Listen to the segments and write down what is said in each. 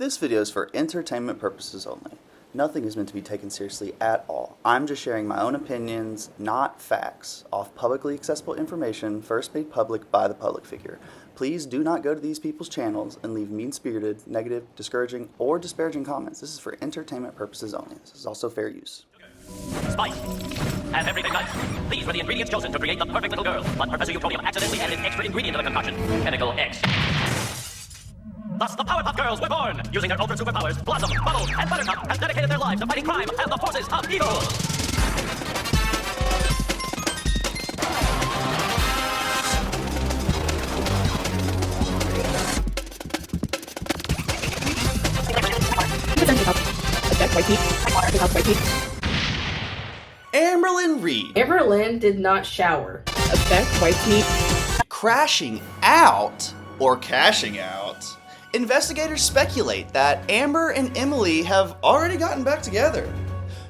This video is for entertainment purposes only. Nothing is meant to be taken seriously at all. I'm just sharing my own opinions, not facts, off publicly accessible information first made public by the public figure. Please do not go to these people's channels and leave mean-spirited, negative, discouraging, or disparaging comments. This is for entertainment purposes only. This is also fair use. Spice. Have everything nice. These were the ingredients chosen to create the perfect little girl, but Professor Euphonium accidentally added an extra ingredient to the concoction, chemical X. Thus, the Powerpuff Girls were born! Using their ultra superpowers, Blossom, Bubbles, and Buttercup have dedicated their lives to fighting crime and the forces of evil! Amberlyn Reed. Amberlyn did not shower. Affect white meat. Crashing out, or cashing out. Investigators speculate that Amber and Emily have already gotten back together.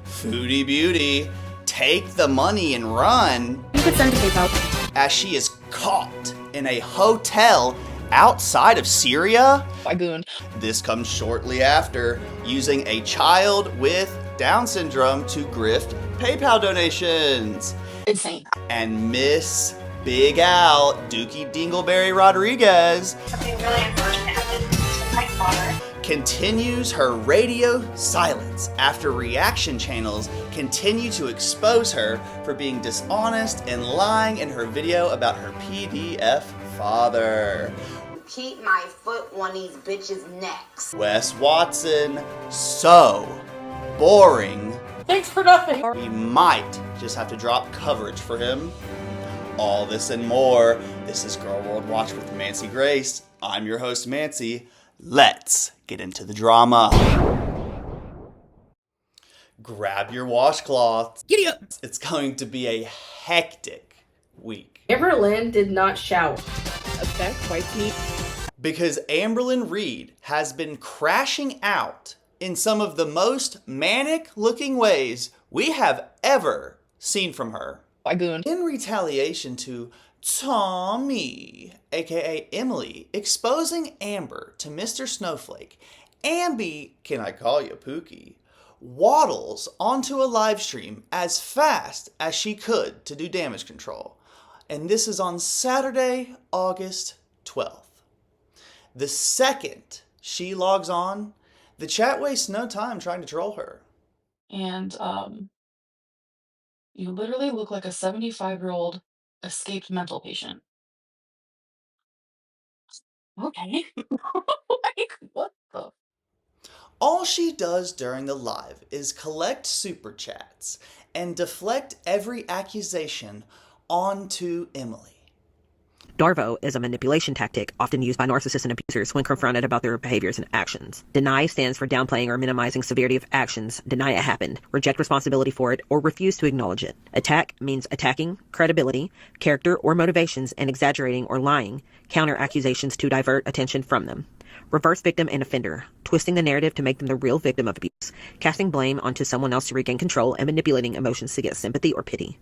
Foodie Beauty, take the money and run. You could send tape out. As she is caught in a hotel outside of Syria. Lagoon. This comes shortly after using a child with Down syndrome to grift PayPal donations. Insane. And Miss Big Al, Dookie Dingleberry Rodriguez, Something really unfortunate happened to my father. continues her radio silence after reaction channels continue to expose her for being dishonest and lying in her video about her PDF father. Keep my foot on these bitches' necks. Wes Watson, so boring. Thanks for nothing. We might just have to drop coverage for him. All this and more. This is Gorl World Watch with Mancy Grace. I'm your host, Mancy. Let's get into the drama. Grab your washcloths. Giddy up. It's going to be a hectic week. Amberlyn did not shower. Affect white meat. Because Amberlyn Reed has been crashing out in some of the most manic-looking ways we have ever seen from her. Lagoon. In retaliation to Tommy, aka Emily, exposing Amber to Mr. Snowflake, Amby, can I call you Pookie, waddles onto a live stream as fast as she could to do damage control. And this is on Saturday, August 12th. The second she logs on, the chat wastes no time trying to troll her. And you literally look like a 75-year-old escaped mental patient. Okay. Like, what the? All she does during the live is collect super chats and deflect every accusation onto Emily. Darvo is a manipulation tactic often used by narcissists and abusers when confronted about their behaviors and actions. Deny stands for downplaying or minimizing severity of actions, deny it happened, reject responsibility for it, or refuse to acknowledge it. Attack means attacking credibility, character, or motivations and exaggerating or lying, counter accusations to divert attention from them. Reverse victim and offender, twisting the narrative to make them the real victim of abuse, casting blame onto someone else to regain control, and manipulating emotions to get sympathy or pity.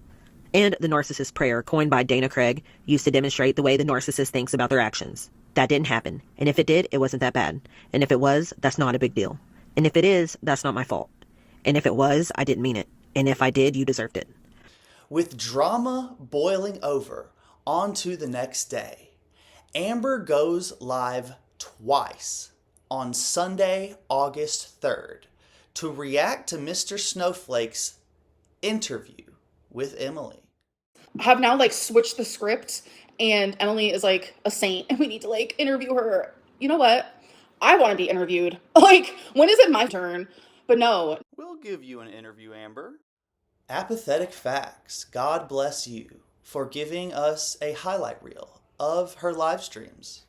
And the narcissist prayer, coined by Dana Craig, used to demonstrate the way the narcissist thinks about their actions. That didn't happen. And if it did, it wasn't that bad. And if it was, that's not a big deal. And if it is, that's not my fault. And if it was, I didn't mean it. And if I did, you deserved it. With drama boiling over onto the next day, Amber goes live twice on Sunday, August 3rd, to react to Mr. Snowflake's interview with Emily. Have now switched the script, and Emily is like a saint, and we need to interview her. You know what? I want to be interviewed. When is it my turn? But no. We'll give you an interview, Amber. Apathetic Facts, God bless you for giving us a highlight reel of her live streams.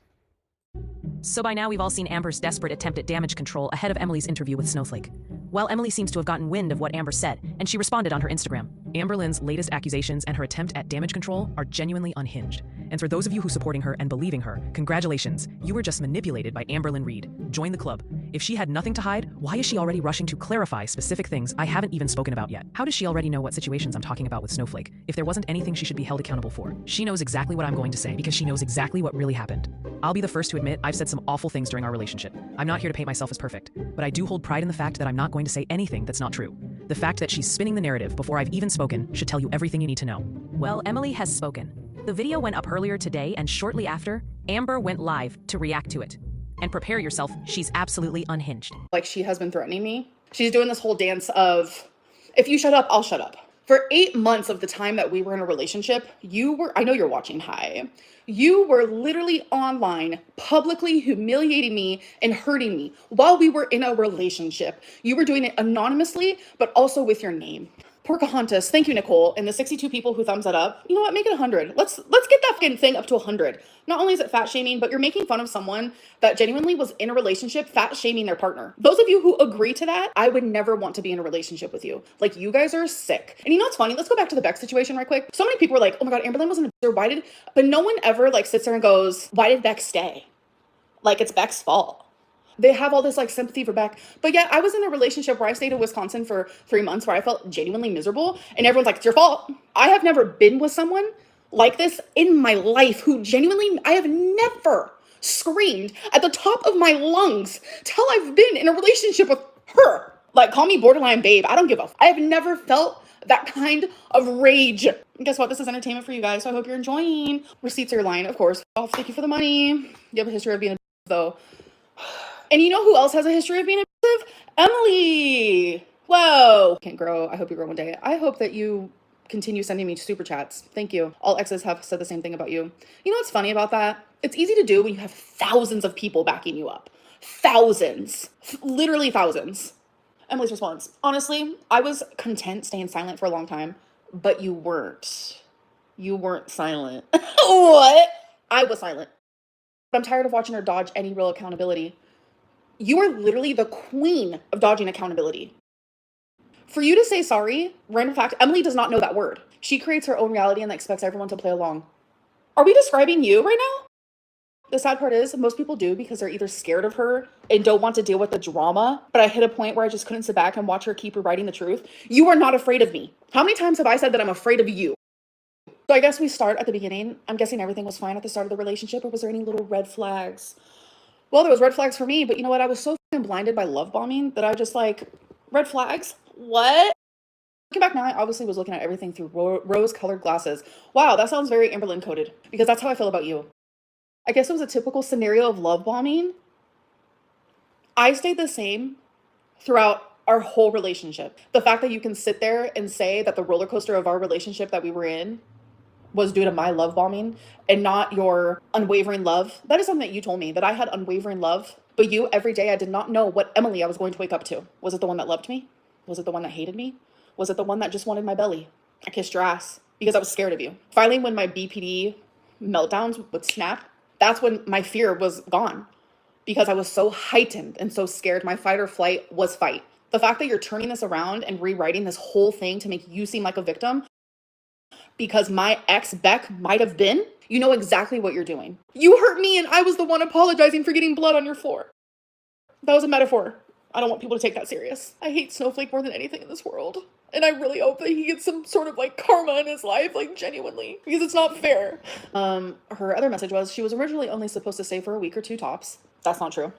So by now we've all seen Amber's desperate attempt at damage control ahead of Emily's interview with Snowflake. Well, Emily seems to have gotten wind of what Amber said, and she responded on her Instagram. Amberlyn's latest accusations and her attempt at damage control are genuinely unhinged. And for those of you who supporting her and believing her, congratulations, you were just manipulated by Amberlyn Reed. Join the club. If she had nothing to hide, why is she already rushing to clarify specific things I haven't even spoken about yet? How does she already know what situations I'm talking about with Snowflake if there wasn't anything she should be held accountable for? She knows exactly what I'm going to say because she knows exactly what really happened. I'll be the first to admit I've said some awful things during our relationship. I'm not here to paint myself as perfect, but I do hold pride in the fact that I'm not going to say anything that's not true. The fact that she's spinning the narrative before I've even spoken should tell you everything you need to know. Well, Emily has spoken. The video went up earlier today, and shortly after, Amber went live to react to it. And prepare yourself, she's absolutely unhinged. Like, she has been threatening me. She's doing this whole dance of, if you shut up, I'll shut up. For 8 months of the time that we were in a relationship, I know you're watching, hi. You were literally online, publicly humiliating me and hurting me while we were in a relationship. You were doing it anonymously, but also with your name. Pocahontas, thank you, Nicole, and the 62 people who thumbs that up. You know what? Make it 100. Let's get that fucking thing up to 100. Not only is it fat shaming, but you're making fun of someone that genuinely was in a relationship, fat shaming their partner. Those of you who agree to that, I would never want to be in a relationship with you. Like, you guys are sick. And you know what's funny? Let's go back to the Beck situation right quick. So many people were like, oh my God, Amberlynn wasn't a bitch. But no one ever like sits there and goes, why did Beck stay? Like, it's Beck's fault. They have all this like sympathy for Beck. But yet I was in a relationship where I stayed in Wisconsin for 3 months where I felt genuinely miserable. And everyone's like, it's your fault. I have never been with someone like this in my life who genuinely, I have never screamed at the top of my lungs till I've been in a relationship with her. Like, call me borderline babe. I don't give a I have never felt that kind of rage. And guess what? This is entertainment for you guys. So I hope you're enjoying. Receipts are your line, of course. I'll thank you for the money. You have a history of being a though. And you know who else has a history of being abusive? Emily. Whoa. Can't grow. I hope you grow one day. I hope that you continue sending me super chats. Thank you. All exes have said the same thing about you. You know what's funny about that? It's easy to do when you have thousands of people backing you up. Thousands. Literally thousands. Emily's response. Honestly, I was content staying silent for a long time, but you weren't. You weren't silent. What? I was silent. But I'm tired of watching her dodge any real accountability. You are literally the queen of dodging accountability. For you to say sorry, random fact, Emily does not know that word. She creates her own reality and expects everyone to play along. Are we describing you right now? The sad part is most people do because they're either scared of her and don't want to deal with the drama. But I hit a point where I just couldn't sit back and watch her keep rewriting the truth. You are not afraid of me. How many times have I said that I'm afraid of you? So I guess we start at the beginning. I'm guessing everything was fine at the start of the relationship, or was there any little red flags? Well, there was red flags for me, but you know what? I was so blinded by love bombing that I just like, red flags? What? Looking back now, I obviously was looking at everything through rose-colored glasses. Wow, that sounds very Amberlynn coded, because that's how I feel about you. I guess it was a typical scenario of love bombing. I stayed the same throughout our whole relationship. The fact that you can sit there and say that the roller coaster of our relationship that we were in was due to my love bombing and not your unwavering love. That is something that you told me, that I had unwavering love. But you, every day, I did not know what Emily I was going to wake up to. Was it the one that loved me? Was it the one that hated me? Was it the one that just wanted my belly? I kissed your ass because I was scared of you. Finally, when my BPD meltdowns would snap, that's when my fear was gone because I was so heightened and so scared. My fight or flight was fight. The fact that you're turning this around and rewriting this whole thing to make you seem like a victim because my ex Beck might have been, you know exactly what you're doing. You hurt me and I was the one apologizing for getting blood on your floor. That was a metaphor. I don't want people to take that serious. I hate Snowflake more than anything in this world. And I really hope that he gets some sort of like karma in his life, like genuinely, because it's not fair. Her other message was she was originally only supposed to stay for a week or two tops. That's not true.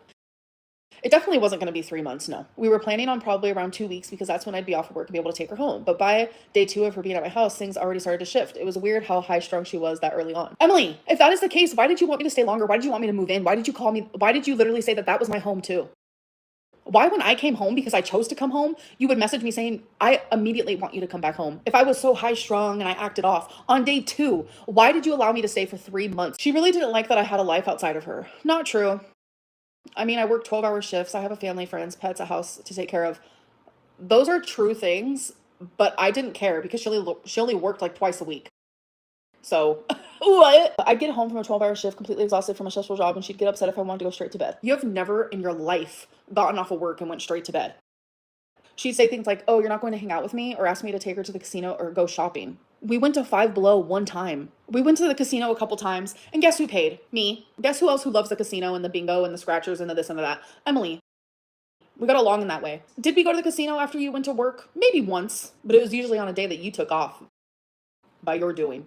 It definitely wasn't going to be 3 months, no. We were planning on probably around 2 weeks because that's when I'd be off of work and be able to take her home. But by day 2 of her being at my house, things already started to shift. It was weird how high strung she was that early on. Emily, if that is the case, why did you want me to stay longer? Why did you want me to move in? Why did you call me? Why did you literally say that that was my home too? Why when I came home because I chose to come home, you would message me saying, I immediately want you to come back home. If I was so high strung and I acted off on day 2, why did you allow me to stay for 3 months? She really didn't like that I had a life outside of her. Not true. I mean, I work 12-hour shifts. I have a family, friends, pets, a house to take care of. Those are true things, but I didn't care because she only worked like twice a week. So, what? I'd get home from a 12-hour shift completely exhausted from a stressful job, and she'd get upset if I wanted to go straight to bed. You have never in your life gotten off of work and went straight to bed. She'd say things like, oh, you're not going to hang out with me, or ask me to take her to the casino or go shopping. We went to Five Below one time. We went to the casino a couple times, and guess who paid? Me. Guess who else who loves the casino and the bingo and the scratchers and the this and the that? Emily. We got along in that way. Did we go to the casino after you went to work? Maybe once, but it was usually on a day that you took off by your doing.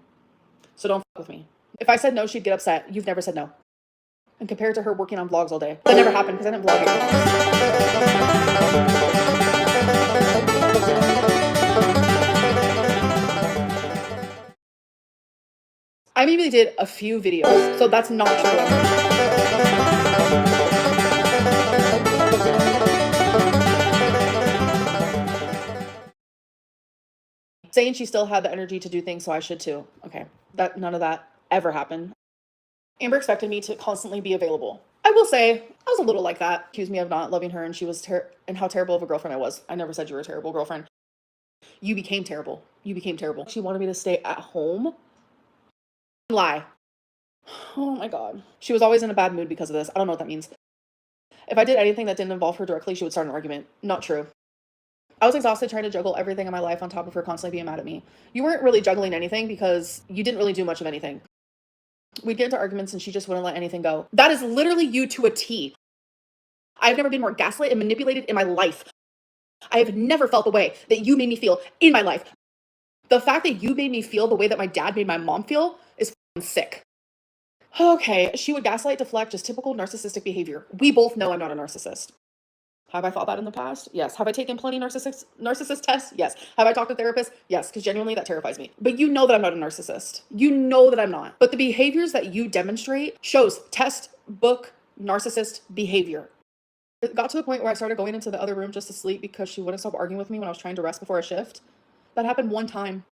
So don't fuck with me. If I said no, she'd get upset. You've never said no. and compare it to her working on vlogs all day. That never happened because I didn't vlog it. I maybe did a few videos, so that's not true. Saying she still had the energy to do things, so I should too. Okay, none of that ever happened. Amber expected me to constantly be available. I will say, I was a little like that. Accused me of not loving her, and she was and how terrible of a girlfriend I was. I never said you were a terrible girlfriend. You became terrible. You became terrible. She wanted me to stay at home. Lie. Oh my God. She was always in a bad mood because of this. I don't know what that means. If I did anything that didn't involve her directly, she would start an argument. Not true. I was exhausted trying to juggle everything in my life on top of her constantly being mad at me. You weren't really juggling anything because you didn't really do much of anything. We'd get into arguments and she just wouldn't let anything go. That is literally you to a T. I've never been more gaslit and manipulated in my life. I have never felt the way that you made me feel in my life. The fact that you made me feel the way that my dad made my mom feel is sick. Okay, she would gaslight, deflect, just typical narcissistic behavior. We both know I'm not a narcissist. Have I thought that in the past? Yes. Have I taken plenty narcissist tests? Yes. Have I talked to therapists? Yes, because genuinely that terrifies me. But you know that I'm not a narcissist. You know that I'm not. But the behaviors that you demonstrate shows textbook narcissist behavior. It got to the point where I started going into the other room just to sleep because she wouldn't stop arguing with me when I was trying to rest before a shift. That happened one time.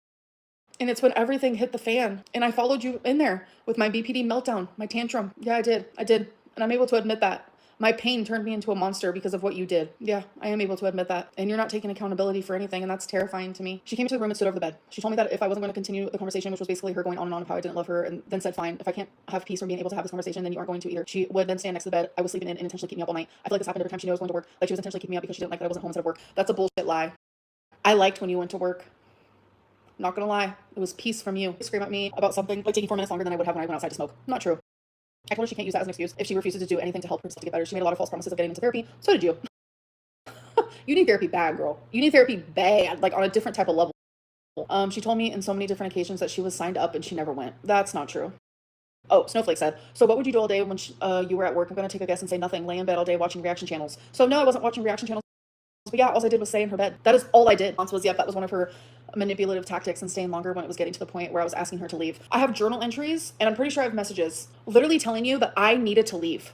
And it's when everything hit the fan. And I followed you in there with my BPD meltdown, my tantrum. Yeah, I did. And I'm able to admit that. My pain turned me into a monster because of what you did. Yeah, I am able to admit that. And you're not taking accountability for anything, and that's terrifying to me. She came into the room and stood over the bed. She told me that if I wasn't going to continue the conversation, which was basically her going on and on of how I didn't love her, and then said, fine, if I can't have peace from being able to have this conversation, then you aren't going to either. She would then stand next to the bed. I was sleeping in and intentionally keep me up all night. I feel like this happened every time she knew I was going to work. Like she was intentionally keeping me up because she didn't like that I wasn't home instead of work. That's a bullshit lie. I liked when you went to work. Not gonna lie. It was peace from you. Scream at me about something like taking 4 minutes longer than I would have when I went outside to smoke. Not true. I told her she can't use that as an excuse if she refuses to do anything to help herself to get better. She made a lot of false promises of getting into therapy. So did you. You need therapy bad, girl. You need therapy bad, like on a different type of level. She told me in so many different occasions that she was signed up and she never went. That's not true. Oh, Snowflake said, so what would you do all day when you were at work? I'm going to take a guess and say nothing. Lay in bed all day watching reaction channels. So no, I wasn't watching reaction channels. But yeah, all I did was stay in her bed. That is all I did. Was, yep, that was one of her manipulative tactics and staying longer when it was getting to the point where I was asking her to leave. I have journal entries, and I'm pretty sure I have messages literally telling you that I needed to leave.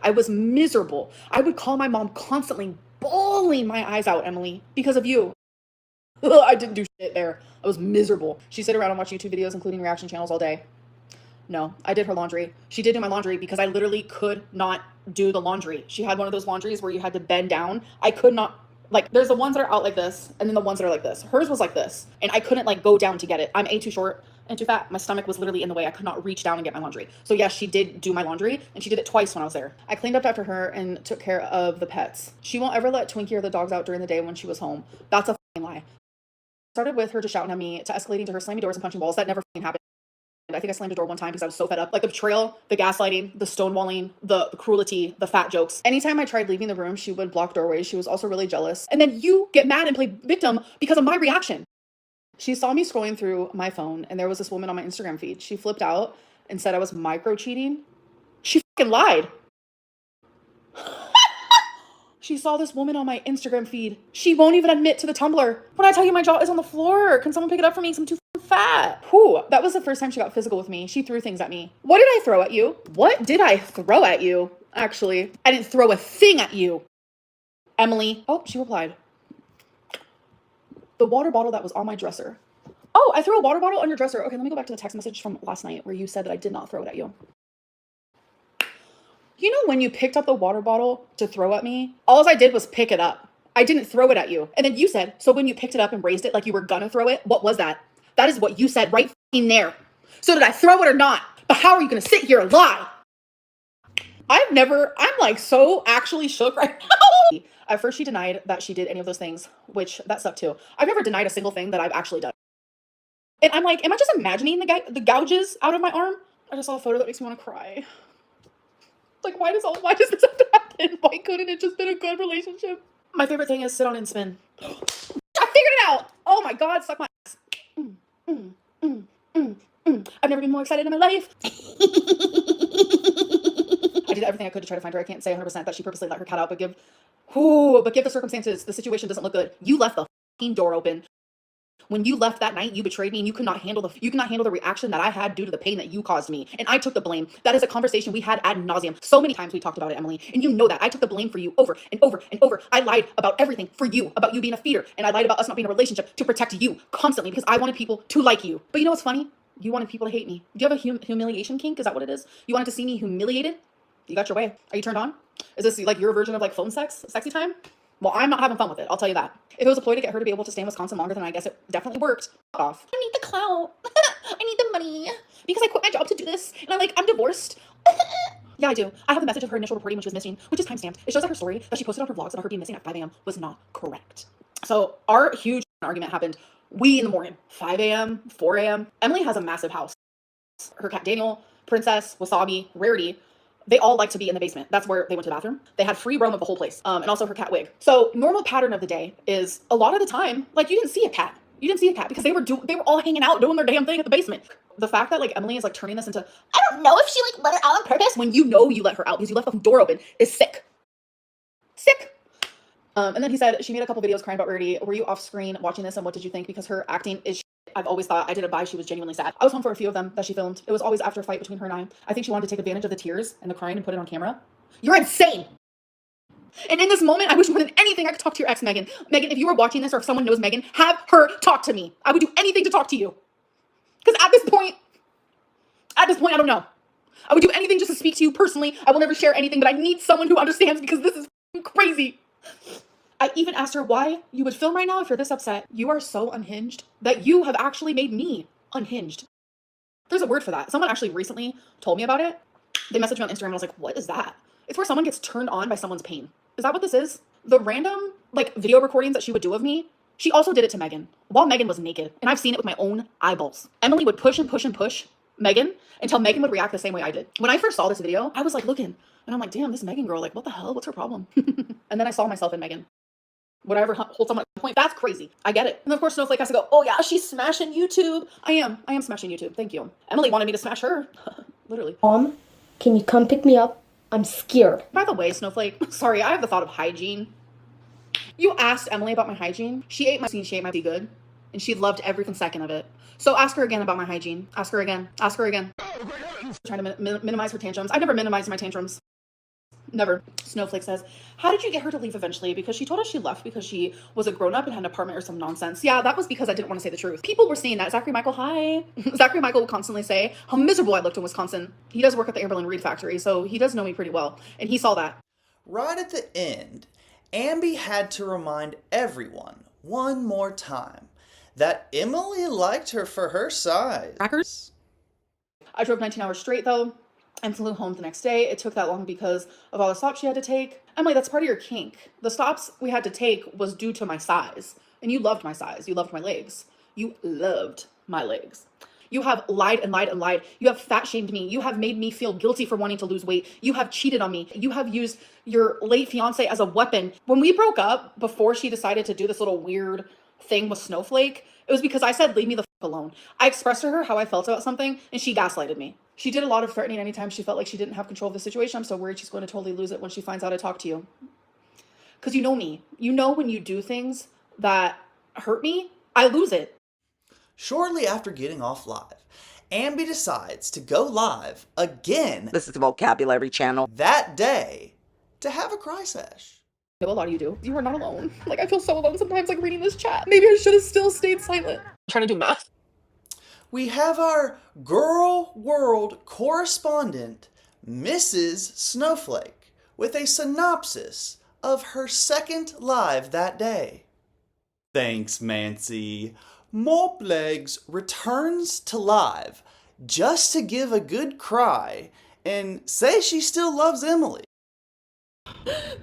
I was miserable. I would call my mom constantly, bawling my eyes out, Emily, because of you. I didn't do shit there. I was miserable. She sit around and watch YouTube videos, including reaction channels, all day. No, I did her laundry. She did do my laundry because I literally could not do the laundry. She had one of those laundries where you had to bend down. I could not, like, there's the ones that are out like this, and then the ones that are like this. Hers was like this, and I couldn't, like, go down to get it. I'm A, too short and too fat. My stomach was literally in the way. I could not reach down and get my laundry. So yes, she did do my laundry, and she did it twice when I was there. I cleaned up after her and took care of the pets. She won't ever let Twinkie or the dogs out during the day when she was home. That's a f***ing lie. Started with her just shouting at me to escalating to her slamming doors and punching walls. That never f***ing happened. I think I slammed a door one time because I was so fed up. Like the betrayal, the gaslighting, the stonewalling, the cruelty, the fat jokes. Anytime I tried leaving the room, she would block doorways. She was also really jealous. And then you get mad and play victim because of my reaction. She saw me scrolling through my phone and there was this woman on my Instagram feed. She flipped out and said I was micro cheating. She fucking lied. She saw this woman on my Instagram feed. She won't even admit to the Tumblr. When I tell you my jaw is on the floor, can someone pick it up for me? 'Cause I'm too fat. Whew, that was the first time she got physical with me. She threw things at me. What did I throw at you? What did I throw at you? Actually, I didn't throw a thing at you, Emily. Oh, she replied. The water bottle that was on my dresser. Oh, I threw a water bottle on your dresser. Okay, let me go back to the text message from last night where you said that I did not throw it at you. You know when you picked up the water bottle to throw at me? All I did was pick it up. I didn't throw it at you. And then you said, so when you picked it up and raised it like you were gonna throw it, what was that? That is what you said right in there. So did I throw it or not? But how are you gonna sit here and lie? I'm like so actually shook right now. At first she denied that she did any of those things, which that sucked too. I've never denied a single thing that I've actually done. And I'm like, am I just imagining the gouges out of my arm? I just saw a photo that makes me want to cry. Like, why does this have to happen? Why couldn't it just been a good relationship? My favorite thing is sit on and spin. I figured it out. Oh my God, suck my ass. I've never been more excited in my life. everything I could to try to find her. I can't say 100% that she purposely let her cat out, but give the circumstances, the situation doesn't look good. You left the fucking door open. When you left that night, you betrayed me, and you could not handle the reaction that I had due to the pain that you caused me. And I took the blame. That is a conversation we had ad nauseum. So many times we talked about it, Emily. And you know that. I took the blame for you over and over and over. I lied about everything for you, about you being a feeder. And I lied about us not being in a relationship to protect you constantly because I wanted people to like you. But you know what's funny? You wanted people to hate me. Do you have a humiliation kink? Is that what it is? You wanted to see me humiliated? You got your way. Are you turned on? Is this like your version of like phone sex? Sexy time? Well, I'm not having fun with it. I'll tell you that. If it was a ploy to get her to be able to stay in Wisconsin longer, then I guess it definitely worked. Off. I need the clout. I need the money because I quit my job to do this, and I'm divorced. Yeah, I do. I have the message of her initial reporting when she was missing, which is timestamped. It shows that her story that she posted on her vlogs about her being missing at 5 a.m. was not correct. So our huge argument happened in the morning, 5 a.m., 4 a.m. Emily has a massive house. Her cat Daniel, Princess, Wasabi, Rarity, they all like to be in the basement. That's where they went to the bathroom. They had free roam of the whole place, and also her cat Wig. So normal pattern of the day is a lot of the time, like you didn't see a cat. You didn't see a cat because they were all hanging out doing their damn thing at the basement. The fact that like Emily is like turning this into, I don't know if she like let her out on purpose when you know you let her out because you left the door open is sick. Sick. And then he said she made a couple videos crying about Rarity. Were you off screen watching this and what did you think? Because her acting is I've always thought I didn't buy she was genuinely sad. I was home for a few of them that she filmed. It was always after a fight between her and I. I think she wanted to take advantage of the tears and the crying and put it on camera. You're insane. And in this moment, I wish more than anything I could talk to your ex, Megan. Megan, if you were watching this or if someone knows Megan, have her talk to me. I would do anything to talk to you. Because at this point, I don't know. I would do anything just to speak to you personally. I will never share anything, but I need someone who understands because this is crazy. I even asked her why you would film right now if you're this upset. You are so unhinged that you have actually made me unhinged. There's a word for that. Someone actually recently told me about it. They messaged me on Instagram and I was like, what is that? It's where someone gets turned on by someone's pain. Is that what this is? The random like video recordings that she would do of me, she also did it to Megan while Megan was naked. And I've seen it with my own eyeballs. Emily would push and push and push Megan until Megan would react the same way I did. When I first saw this video, I was like looking and I'm like, damn, this Megan girl, like what the hell? What's her problem? And then I saw myself in Megan. Would I ever hold someone at a point? That's crazy. I get it. And of course, Snowflake has to go, oh yeah, she's smashing YouTube. I am smashing YouTube. Thank you. Emily wanted me to smash her. Literally. Mom, can you come pick me up? I'm scared. By the way, Snowflake, sorry, I have the thought of hygiene. You asked Emily about my hygiene. She ate my good, and she loved every second of it. So ask her again about my hygiene. Ask her again. Ask her again. Trying to minimize her tantrums. I've never minimized my tantrums. Never. Snowflake says, how did you get her to leave eventually? Because she told us she left because she was a grown-up and had an apartment or some nonsense. Yeah, that was because I didn't want to say the truth. People were saying that. Zachary Michael, hi. Zachary Michael will constantly say how miserable I looked in Wisconsin. He does work at the Amberlin Reed factory, so he does know me pretty well. And he saw that. Right at the end, Amby had to remind everyone one more time that Emily liked her for her size. Crackers? I drove 19 hours straight, though. And flew home the next day. It took that long because of all the stops she had to take. Emily, that's part of your kink. The stops we had to take was due to my size. And you loved my size. You loved my legs. You loved my legs. You have lied and lied and lied. You have fat shamed me. You have made me feel guilty for wanting to lose weight. You have cheated on me. You have used your late fiance as a weapon. When we broke up, before she decided to do this little weird thing with Snowflake, it was because I said, leave me the fuck alone. I expressed to her how I felt about something and she gaslighted me. She did a lot of threatening anytime she felt like she didn't have control of the situation. I'm so worried she's going to totally lose it when she finds out I talked to you. Because you know me. You know when you do things that hurt me, I lose it. Shortly after getting off live, Amby decides to go live again. This is the vocabulary channel. That day to have a cry sesh. I know a lot of you do. You are not alone. Like, I feel so alone sometimes, like, reading this chat. Maybe I should have still stayed silent. I'm trying to do math. We have our Gorl World correspondent, Mrs. Snowflake, with a synopsis of her second live that day. Thanks, Mancy. Moplegs returns to live just to give a good cry and say she still loves Emily.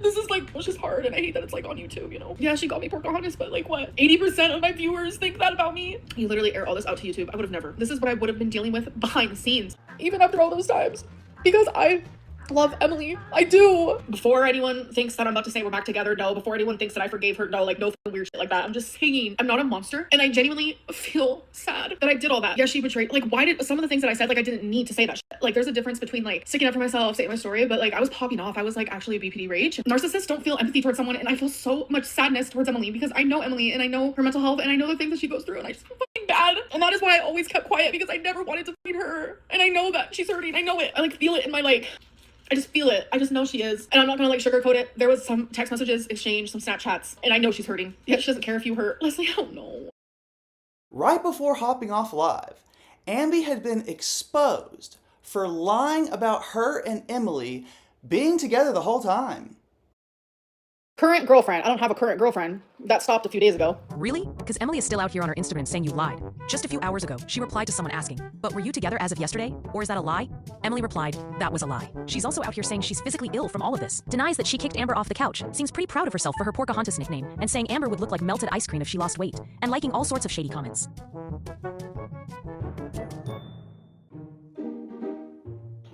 This is like, it's just hard and I hate that it's like on YouTube, you know? Yeah, she got me Pocahontas, but like what? 80% of my viewers think that about me? You literally air all this out to YouTube. I would have never. This is what I would have been dealing with behind the scenes, even after all those times. Because I love Emily. I do. Before anyone thinks that I'm about to say we're back together, no. Before anyone thinks that I forgave her, no. Like, no weird shit like that. I'm just saying I'm not a monster, and I genuinely feel sad that I did all that. Yeah, she betrayed. Like, why did some of the things that I said, like, I didn't need to say that shit. Like, there's a difference between, like, sticking up for myself, saying my story, but, like, I was popping off. I was, like, actually a BPD rage. Narcissists don't feel empathy towards someone, and I feel so much sadness towards Emily because I know Emily, and I know her mental health, and I know the things that she goes through, and I just feel fucking bad. And that is why I always kept quiet, because I never wanted to feed her. And I know that she's hurting. I know it. I, like, feel it in my, like, I just feel it. I just know she is. And I'm not gonna like sugarcoat it. There was some text messages exchanged, some Snapchats, and I know she's hurting. Yeah, she doesn't care if you hurt. Leslie, I don't know. Right before hopping off live, Ambi had been exposed for lying about her and Emily being together the whole time. Current girlfriend. I don't have a current girlfriend. That stopped a few days ago. Really? Because Emily is still out here on her Instagram saying you lied. Just a few hours ago, she replied to someone asking, but were you together as of yesterday? Or is that a lie? Emily replied, that was a lie. She's also out here saying she's physically ill from all of this. Denies that she kicked Amber off the couch. Seems pretty proud of herself for her Pocahontas nickname. And saying Amber would look like melted ice cream if she lost weight. And liking all sorts of shady comments.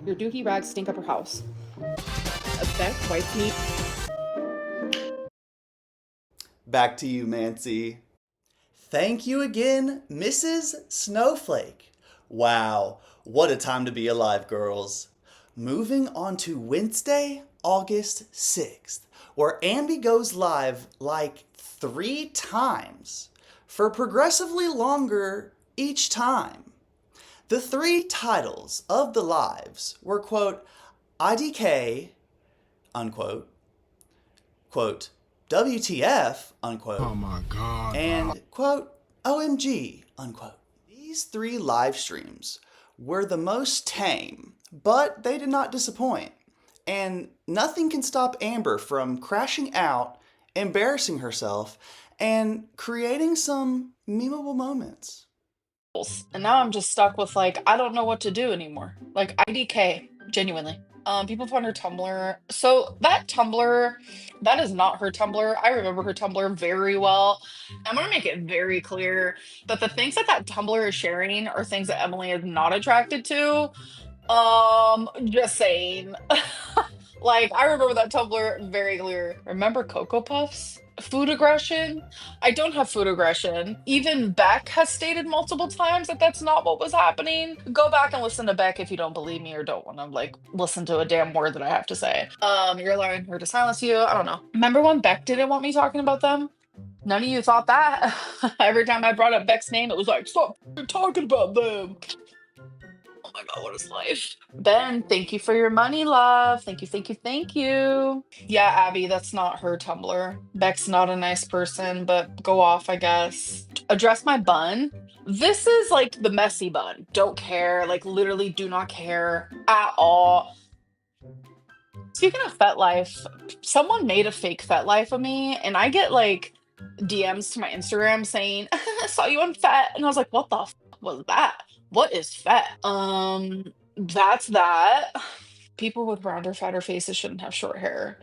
Your dookie rags stink up her house. Beck wiped me. Back to you, Mancy. Thank you again, Mrs. Snowflake. Wow, what a time to be alive, girls. Moving on to Wednesday, August 6th, where Ambi goes live like 3 times for progressively longer each time. The 3 titles of the lives were, quote, IDK, unquote, quote, WTF, unquote, oh my God, and, quote, OMG, unquote. These 3 live streams were the most tame, but they did not disappoint. And nothing can stop Amber from crashing out, embarrassing herself, and creating some memeable moments. And now I'm just stuck with, like, I don't know what to do anymore. Like, IDK, genuinely. People find her Tumblr. So that Tumblr, that is not her Tumblr. I remember her Tumblr very well. I'm gonna make it very clear that the things that that Tumblr is sharing are things that Emily is not attracted to. Just saying. Like, I remember that Tumblr very clear. Remember Cocoa Puffs? Food aggression? I don't have food aggression. Even Beck has stated multiple times that that's not what was happening. Go back and listen to Beck if you don't believe me or don't want to, like, listen to a damn word that I have to say. You're allowing her to silence you? I don't know. Remember when Beck didn't want me talking about them? None of you thought that. Every time I brought up Beck's name, it was like, stop talking about them. Oh my God, what is life? Ben, thank you for your money, love. Thank you, thank you, thank you. Yeah, Abby, that's not her Tumblr. Beck's not a nice person, but go off, I guess. Address my bun. This is like the messy bun. Don't care, like literally do not care at all. Speaking of FetLife, someone made a fake FetLife of me, and I get like DMs to my Instagram saying, I saw you on Fet, and I was like, what the f was that? What is Fet? That's that. People with rounder, fatter faces shouldn't have short hair.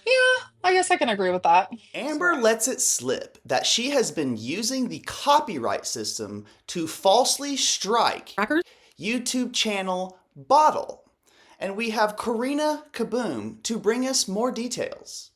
Yeah, I guess I can agree with that. Amber lets it slip that she has been using the copyright system to falsely strike YouTube channel Bottle. And we have Karina Kaboom to bring us more details.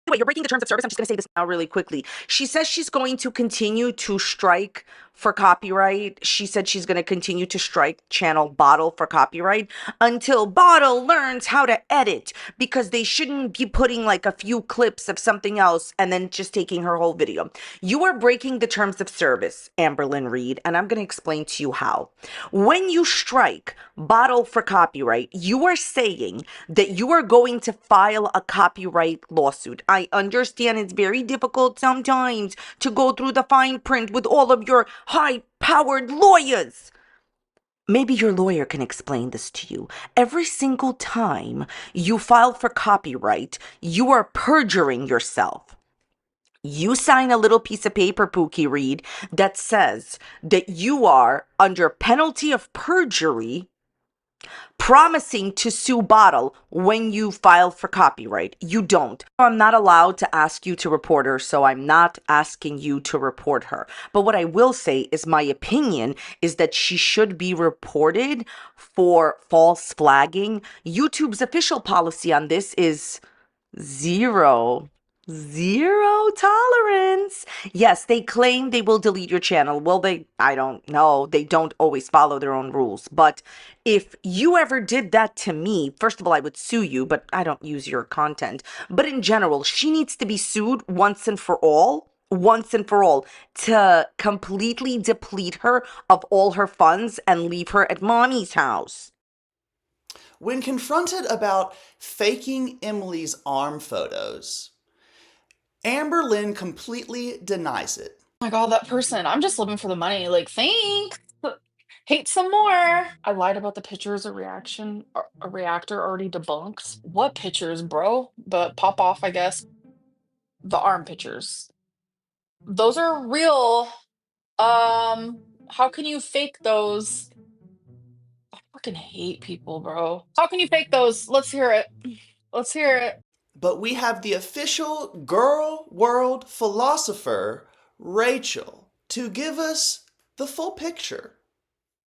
Wait, you're breaking the terms of service. I'm just going to say this now really quickly. She says she's going to continue to strike for copyright. She said she's going to continue to strike channel Bottle for copyright until Bottle learns how to edit, because they shouldn't be putting like a few clips of something else and then just taking her whole video. You are breaking the terms of service, Amberlyn Reed, and I'm going to explain to you how. When you strike Bottle for copyright, you are saying that you are going to file a copyright lawsuit. I understand it's very difficult sometimes to go through the fine print with all of your high-powered lawyers. Maybe your lawyer can explain this to you. Every single time you file for copyright, you are perjuring yourself. You sign a little piece of paper, Pookie Reed, that says that you are under penalty of perjury promising to sue Bottle when you file for copyright. You don't. I'm not allowed to ask you to report her, so I'm not asking you to report her. But what I will say is my opinion is that she should be reported for false flagging. YouTube's official policy on this is zero tolerance. Yes, they claim they will delete your channel. Well, I don't know. They don't always follow their own rules. But if you ever did that to me, first of all, I would sue you, but I don't use your content. But in general, she needs to be sued once and for all, to completely deplete her of all her funds and leave her at mommy's house. When confronted about faking Emily's arm photos, Amber Lynn completely denies it. Oh my god, that person. I'm just living for the money. Like, thanks. Hate some more. I lied about the pictures. A reactor already debunked. What pictures, bro? But pop off, I guess. The arm pictures. Those are real. How can you fake those? I fucking hate people, bro. How can you fake those? Let's hear it. Let's hear it. But we have the official Gorl World philosopher, Rachel, to give us the full picture.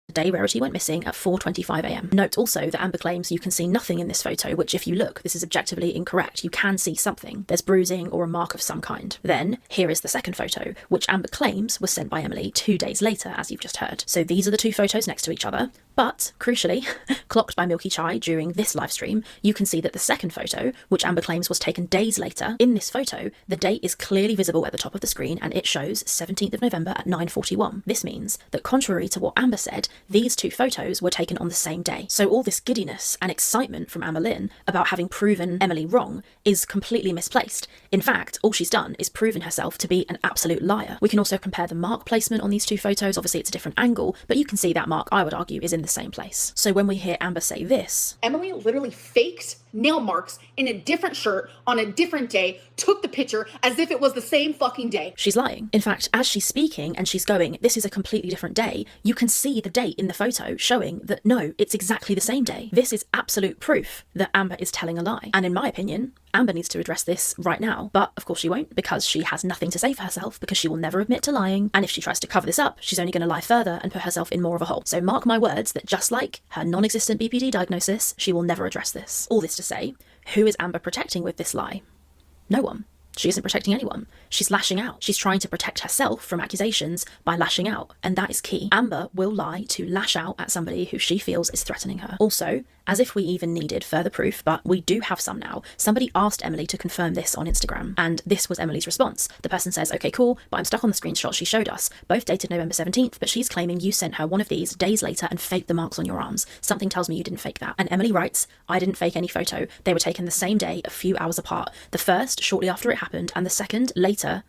The day Rarity went missing at 4:25 a.m. Note also that Amber claims you can see nothing in this photo, which if you look, this is objectively incorrect. You can see something. There's bruising or a mark of some kind. Then, here is the second photo, which Amber claims was sent by Emily 2 days later, as you've just heard. So these are the two photos next to each other. But, crucially, clocked by Milky Chai during this live stream, you can see that the second photo, which Amber claims was taken days later, in this photo, the date is clearly visible at the top of the screen and it shows 17th of November at 9:41. This means that contrary to what Amber said, these two photos were taken on the same day. So all this giddiness and excitement from Amber Lynn about having proven Emily wrong is completely misplaced. In fact, all she's done is proven herself to be an absolute liar. We can also compare the mark placement on these two photos. Obviously it's a different angle, but you can see that mark, I would argue, is in the same place. So when we hear Amber say this, Emily literally faked nail marks in a different shirt on a different day, took the picture as if it was the same fucking day. She's lying. In fact, as she's speaking and she's going, this is a completely different day, you can see the date in the photo showing that no, it's exactly the same day. This is absolute proof that Amber is telling a lie. And in my opinion, Amber needs to address this right now. But of course she won't, because she has nothing to say for herself, because she will never admit to lying. And if she tries to cover this up, she's only going to lie further and put herself in more of a hole. So mark my words that just like her non-existent BPD diagnosis, she will never address this. All this to say, who is Amber protecting with this lie? No one. She isn't protecting anyone. She's lashing out. She's trying to protect herself from accusations by lashing out, and that is key. Amber will lie to lash out at somebody who she feels is threatening her. Also, as if we even needed further proof, but we do have some now, somebody asked Emily to confirm this on Instagram, and this was Emily's response. The person says, okay, cool, but I'm stuck on the screenshot she showed us, both dated November 17th, but she's claiming you sent her one of these days later and faked the marks on your arms. Something tells me you didn't fake that. And Emily writes, I didn't fake any photo. They were taken the same day, a few hours apart. The first, shortly after it happened, and the second, later,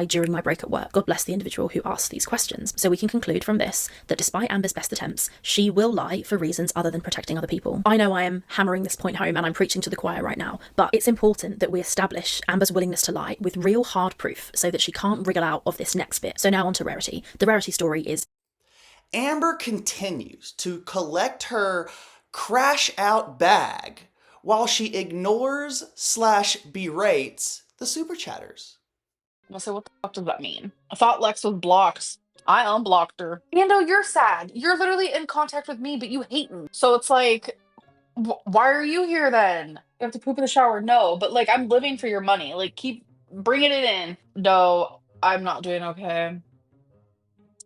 during my break at work. God bless the individual who asked these questions. So we can conclude from this that despite Amber's best attempts, she will lie for reasons other than protecting other people. I know I am hammering this point home and I'm preaching to the choir right now, but it's important that we establish Amber's willingness to lie with real hard proof so that she can't wriggle out of this next bit. So now on to Rarity. The Rarity story is Amber continues to collect her crash out bag while she ignores/berates the super chatters. I say, what the fuck does that mean? I thought Lex was blocked. I unblocked her. Ando, you're sad. You're literally in contact with me, but you hate me. So it's like, why are you here then? You have to poop in the shower? No, but like, I'm living for your money. Like, keep bringing it in. No, I'm not doing okay.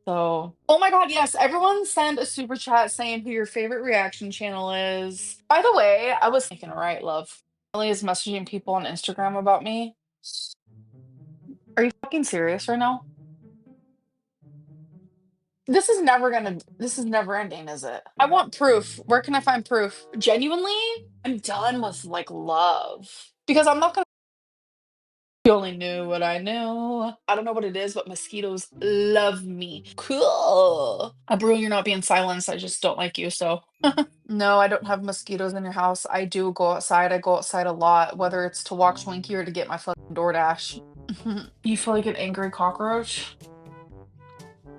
So, oh my god, yes, everyone send a super chat saying who your favorite reaction channel is. By the way, I was thinking, right, love. Emily is messaging people on Instagram about me. Are you fucking serious right now? This is never ending, is it? I want proof. Where can I find proof? Genuinely, I'm done with like love. Because I'm not gonna. You only knew what I knew. I don't know what it is, but mosquitoes love me. Cool. Brew, you're not being silenced. I just don't like you, so. No, I don't have mosquitoes in your house. I do go outside. I go outside a lot, whether it's to walk Twinkie or to get my fucking DoorDash. You feel like an angry cockroach?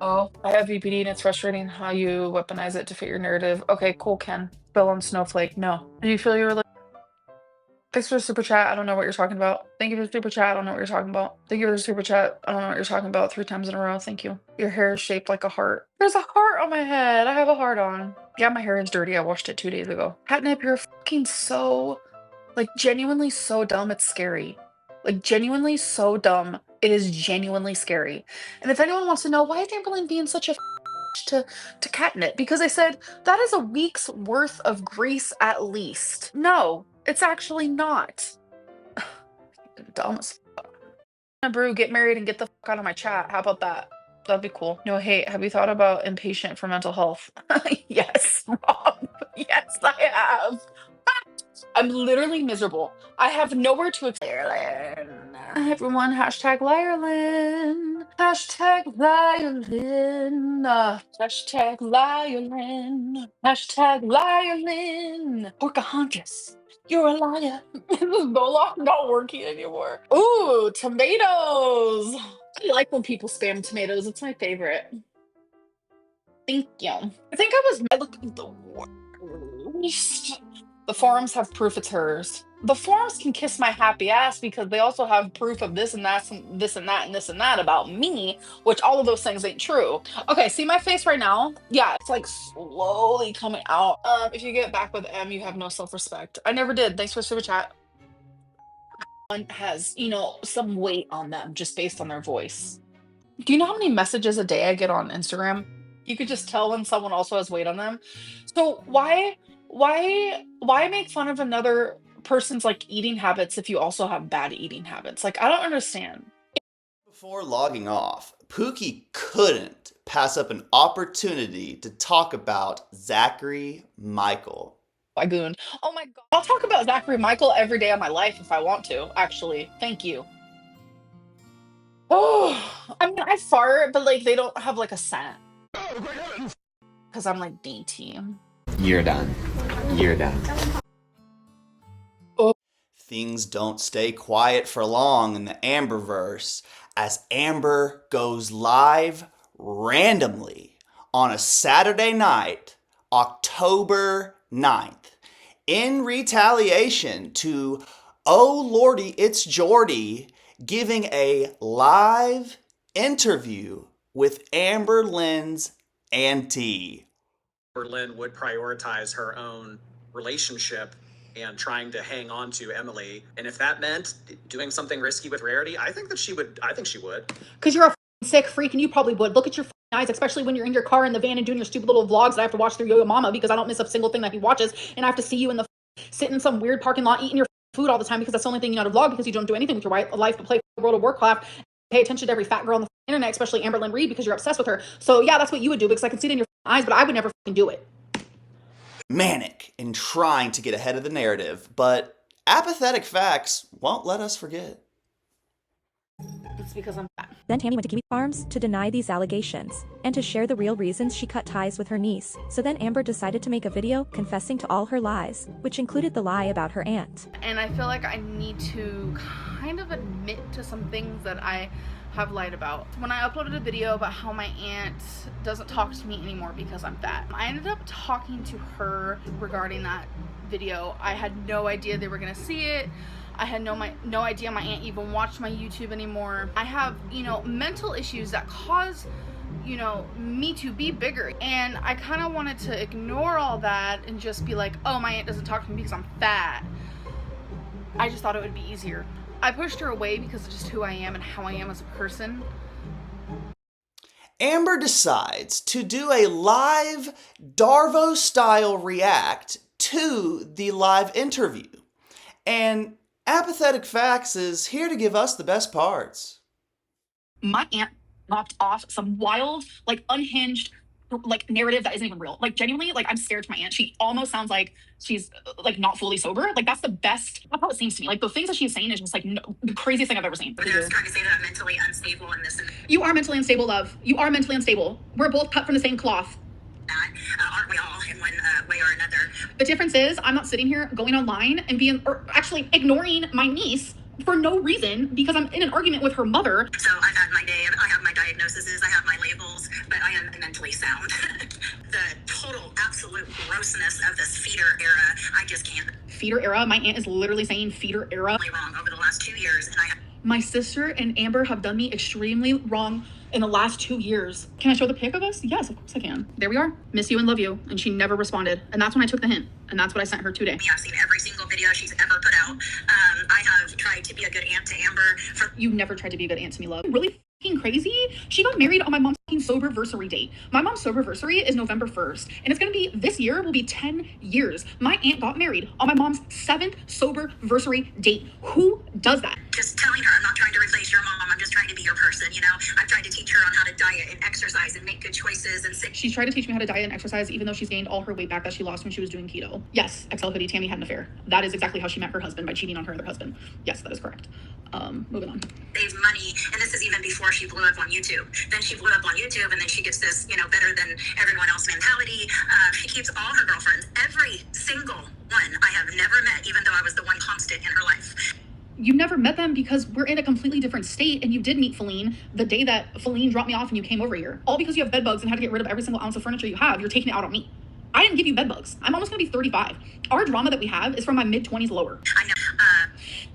Oh, I have VPD and it's frustrating how you weaponize it to fit your narrative. Okay, cool, Ken. Bill on Snowflake. No. Do you feel you were Thanks for the super chat. I don't know what you're talking about. Thank you for the super chat. I don't know what you're talking about. Thank you for the super chat. I don't know what you're talking about 3 times in a row. Thank you. Your hair is shaped like a heart. There's a heart on my head. I have a heart on. Yeah, my hair is dirty. I washed it 2 days ago. Catnip, you're fucking so, like, genuinely so dumb. It's scary. Like, genuinely so dumb. It is genuinely scary. And if anyone wants to know, why is Amberlynn being such a to Catnip? Because I said, that is a week's worth of grace at least. No. It's actually not. Dumb as fuck. Brew, get married and get the fuck out of my chat. How about that? That'd be cool. No hate. Have you thought about impatient for mental health? Yes, Rob. Yes, I have. I'm literally miserable. I have nowhere to Ireland. Everyone, hashtag Ireland. Hashtag Ireland. Hashtag Ireland. Hashtag Ireland. Pocahontas. You're a liar. This is no not working anymore. Ooh, tomatoes. I like when people spam tomatoes. It's my favorite. Thank you. I think I look the worst. The forums have proof it's hers. The forums can kiss my happy ass because they also have proof of this and that and this and that and this and that about me, which all of those things ain't true. Okay, see my face right now? Yeah, it's like slowly coming out. If you get back with M, you have no self-respect. I never did. Thanks for super chat. One has, you know, some weight on them just based on their voice. Do you know how many messages a day I get on Instagram? You could just tell when someone also has weight on them. So why make fun of another person's like eating habits if you also have bad eating habits? Like, I don't understand. Before logging off, Pookie couldn't pass up an opportunity to talk about Zachary Michael. Goon. Oh my god. I'll talk about Zachary Michael every day of my life if I want to, actually. Thank you. Oh, I mean, I fart, but like they don't have like a scent. Because I'm like dainty. You're done. You're done. Oh. Things don't stay quiet for long in the Amberverse as Amber goes live randomly on a Saturday night, October 9th, in retaliation to Oh Lordy, It's Jordy giving a live interview with Amberlynn's auntie. Amberlynn would prioritize her own relationship and trying to hang on to Emily. And if that meant doing something risky with Rarity, I think she would. Because you're a sick freak and you probably would. Look at your eyes, especially when you're in your car in the van and doing your stupid little vlogs that I have to watch through Yo-Yo Mama because I don't miss a single thing that he watches. And I have to see you in the sitting in some weird parking lot eating your food all the time because that's the only thing you know to vlog because you don't do anything with your life but play World of Warcraft. Pay attention to every fat girl on the internet, especially Amberlynn Reed, because you're obsessed with her. So yeah, that's what you would do because I can see it in your eyes, but I would never do it. Manic in trying to get ahead of the narrative, but apathetic facts won't let us forget. It's because I'm fat. Then Tammy went to Kiwi Farms to deny these allegations and to share the real reasons she cut ties with her niece. So then Amber decided to make a video confessing to all her lies, which included the lie about her aunt. And I feel like I need to kind of admit to some things that I have lied about. When I uploaded a video about how my aunt doesn't talk to me anymore because I'm fat, I ended up talking to her regarding that video. I had no idea they were gonna see it. I had no idea my aunt even watched my YouTube anymore. I have, you know, mental issues that cause, you know, me to be bigger. And I kind of wanted to ignore all that and just be like, oh, my aunt doesn't talk to me because I'm fat. I just thought it would be easier. I pushed her away because of just who I am and how I am as a person. Amber decides to do a live Darvo-style react to the live interview. And Apathetic Facts is here to give us the best parts. My aunt knocked off some wild, like unhinged, like narrative that isn't even real. Like genuinely, like I'm scared to my aunt. She almost sounds like she's like not fully sober. Like that's the best. That's how it seems to me. Like the things that she's saying is just like the craziest thing I've ever seen. But I was trying to say that I'm mentally unstable in this. You are mentally unstable, love. You are mentally unstable. We're both cut from the same cloth. Aren't we all in one way or another? The difference is I'm not sitting here going online and or actually ignoring my niece for no reason because I'm in an argument with her mother. So I've had my day, I have my diagnoses, I have my labels, but that I am mentally sound. The total absolute grossness of this feeder era, I just can't. Feeder era? My aunt is literally saying feeder era. Wrong over the last 2 years, and my sister and Amber have done me extremely wrong in the last 2 years. Can I show the pic of us? Yes, of course I can. There we are. Miss you and love you. And she never responded. And that's when I took the hint. And that's what I sent her today. I've seen every single video she's ever put out. I have tried to be a good aunt to Amber. You never tried to be a good aunt to me, love. Really fucking crazy? She got married on my mom's soberversary date. My mom's soberversary is November 1st. And it's gonna be, this year will be 10 years. My aunt got married on my mom's 7th soberversary date. Who does that? Just telling her, I'm not trying to replace your mom. I'm just trying to be your person, you know? I've tried to teach her on how to diet and exercise and make good choices and She's tried to teach me how to diet and exercise even though she's gained all her weight back that she lost when she was doing keto. Yes, XL Hoodie, Tammy had an affair. That is exactly how she met her husband, by cheating on her other husband. Yes, that is correct. Moving on. Save money, and this is even before she blew up on YouTube. Then she blew up on YouTube, and then she gets this, you know, better than everyone else mentality. She keeps all her girlfriends, every single one I have never met, even though I was the one constant in her life. You never met them because we're in a completely different state, and you did meet Feline the day that Feline dropped me off and you came over here. All because you have bed bugs and had to get rid of every single ounce of furniture you have, you're taking it out on me. I didn't give you bed bugs. I'm almost gonna be 35. Our drama that we have is from my mid-20s lower. I know.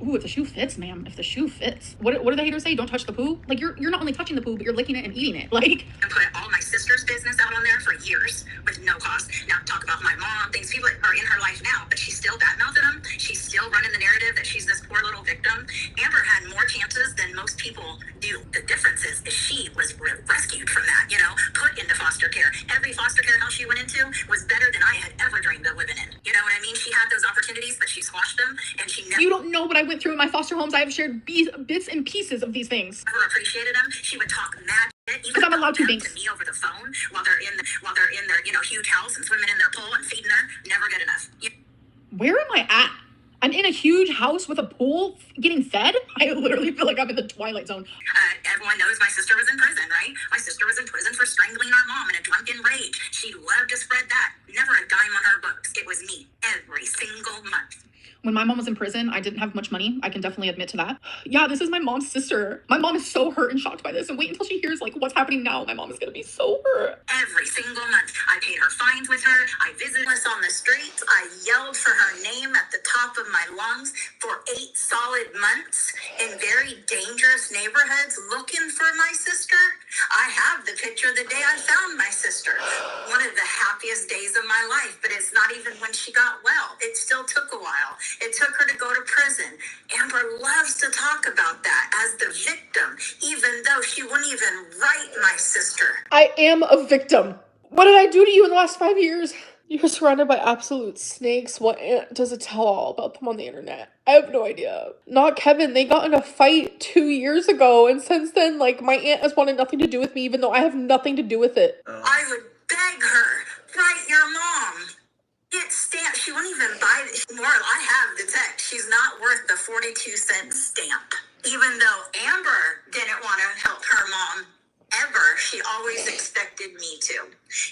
Ooh, if the shoe fits, ma'am. If the shoe fits. What do the haters say? Don't touch the poo? Like, you're not only touching the poo, but you're licking it and eating it. Like, I put all my sister's business out on there for years with no cost. Now talk about my mom, things people are in her life now, but she's still badmouthing them. She's still running the narrative that she's this poor little victim. Amber had more chances than most people do. The difference is she was rescued from that, you know, put into foster care. Every foster care house she went into was better than I had ever dreamed of living in. You know what I mean? She had those opportunities, but she squashed them, and she never. You don't know what I went through in my foster homes. I have shared bits and pieces of these things. Never appreciated them. She would talk mad shit, even because I'm allowed to, to me over the phone while they're in their, you know, huge house and swimming in their pool and feeding her. Never good enough. Where am I at? I'm in a huge house with a pool getting fed? I literally feel like I'm in the Twilight Zone. Everyone knows my sister was in prison, right? My sister was in prison for strangling our mom in a drunken rage. She loved to spread that. Never a dime on her books. It was me every single month. When my mom was in prison, I didn't have much money. I can definitely admit to that. Yeah, this is my mom's sister. My mom is so hurt and shocked by this. And wait until she hears like what's happening now. My mom is gonna be so hurt. Every single month, I paid her fines with her. I visited us on the streets. I yelled for her name at the top of my lungs for 8 solid months in very dangerous neighborhoods looking for my sister. I have the picture the day I found my sister. One of the happiest days of my life, but it's not even when she got well. It still took a while. It took her to go to prison. Amber loves to talk about that as the victim, even though she wouldn't even write my sister. I am a victim. What did I do to you in the last 5 years? You're surrounded by absolute snakes. What aunt does it tell all about them on the internet? I have no idea. Not Kevin. They got in a fight 2 years ago, and since then, like, my aunt has wanted nothing to do with me, even though I have nothing to do with it. I would beg her, write your mom. Get stamp. She wouldn't even buy it. More, I have the text. She's not worth the 42-cent stamp. Even though Amber didn't want to help her mom ever, she always expected me to.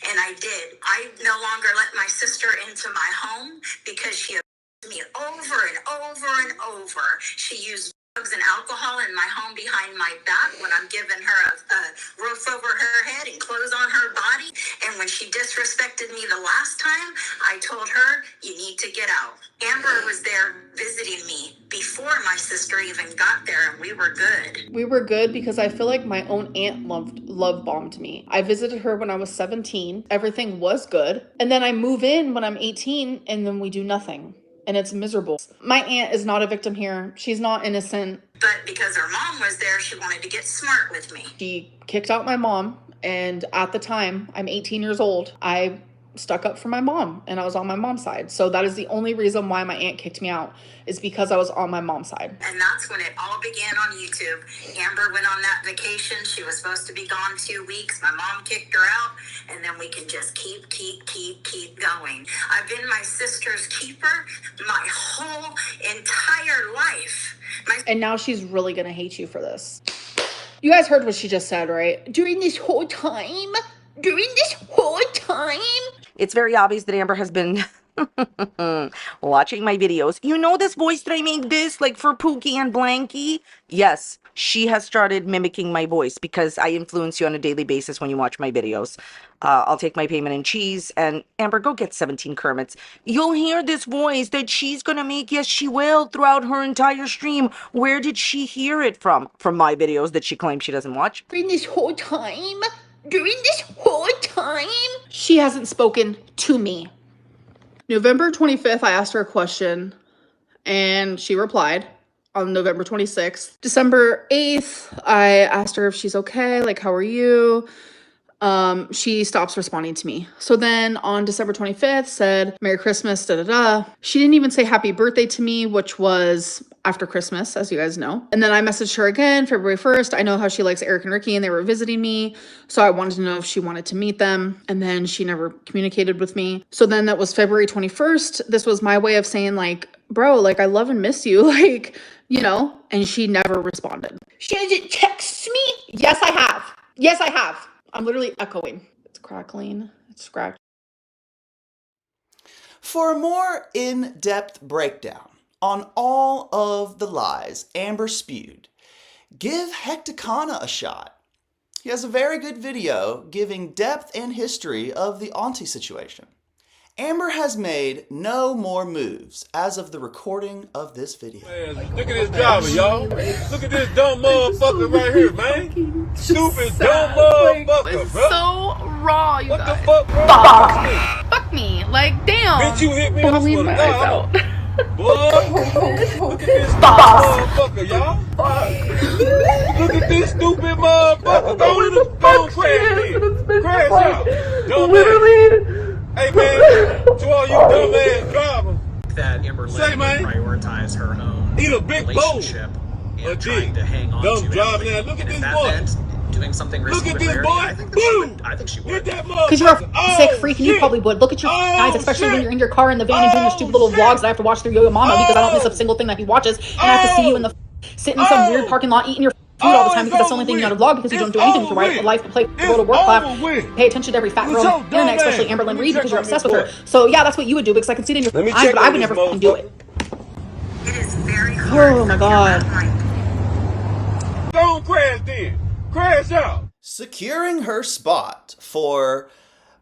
And I did. I no longer let my sister into my home because she abused me over and over and over. She used drugs and alcohol in my home behind my back when I'm giving her a roof over her head and clothes on her body. And when she disrespected me the last time, I told her, you need to get out. Amber was there visiting me before my sister even got there, and we were good. We were good because I feel like my own aunt love bombed me. I visited her when I was 17. Everything was good. And then I move in when I'm 18, and then we do nothing. And it's miserable. My aunt is not a victim here. She's not innocent. But because her mom was there, she wanted to get smart with me. She kicked out my mom. And at the time, I'm 18 years old. I stuck up for my mom and I was on my mom's side. So that is the only reason why my aunt kicked me out, is because I was on my mom's side. And that's when it all began on YouTube. Amber went on that vacation. She was supposed to be gone 2 weeks. My mom kicked her out, and then we can just keep going. I've been my sister's keeper my whole entire life. And now she's really gonna hate you for this. You guys heard what she just said, right? During this whole time? It's very obvious that Amber has been Watching my videos. You know this voice that I make this, like for Pookie and Blanky? Yes, she has started mimicking my voice because I influence you on a daily basis when you watch my videos. I'll take my payment in cheese, and Amber, go get 17 Kermits. You'll hear this voice that she's gonna make, yes she will, throughout her entire stream. Where did she hear it from? From my videos that she claims she doesn't watch? During this whole time? She hasn't spoken to me. November 25th, I asked her a question and she replied on November 26th. December 8th, I asked her if she's okay, like, how are you? She stops responding to me. So then on December 25th said, Merry Christmas, da da da. She didn't even say happy birthday to me, which was after Christmas, as you guys know. And then I messaged her again, February 1st. I know how she likes Eric and Ricky and they were visiting me. So I wanted to know if she wanted to meet them. And then she never communicated with me. So then that was February 21st. This was my way of saying like, bro, like I love and miss you. Like, you know, and she never responded. She hasn't texted me? Yes, I have. Yes, I have. I'm literally echoing. It's crackling. It's scratched. For a more in-depth breakdown on all of the lies Amber spewed, give Hecticana a shot. He has a very good video giving depth and history of the auntie situation. Amber has made no more moves as of the recording of this video. Man, look at this driver, y'all. Look at this dumb motherfucker right here, man. Stupid dumb motherfucker, bro. So raw, you what guys. The fuck, bro? Fuck me. Like, damn. Bitch, you hit me. I'm leaving my eyes out. Boy, look at this motherfucker, y'all. Look at this stupid motherfucker. Go crash out. Literally. Hey man, to all you dumbass drivers, that Amber Lynn would prioritize her own relationship and trying to hang on to Emily. Look at And if this that boy. meant doing something risky with Rarity, I think she would. Because you're a sick freak and you probably would. Look at your eyes, especially when you're in your car in the van and doing your stupid little vlogs that I have to watch through Yo-Yo Mama because I don't miss a single thing that he watches. And I have to see you in the sitting in some weird parking lot eating your food all the time because that's the only thing you know to vlog because you don't do anything with your life but play go to work class, pay attention to every fat girl on the internet, especially Amber Lynn Reed because you're obsessed with her. So yeah, that's what you would do because I can see it in your eyes, but I would never fucking do it. It is very hard. Oh my god. Don't crash then. Crash out. Securing her spot for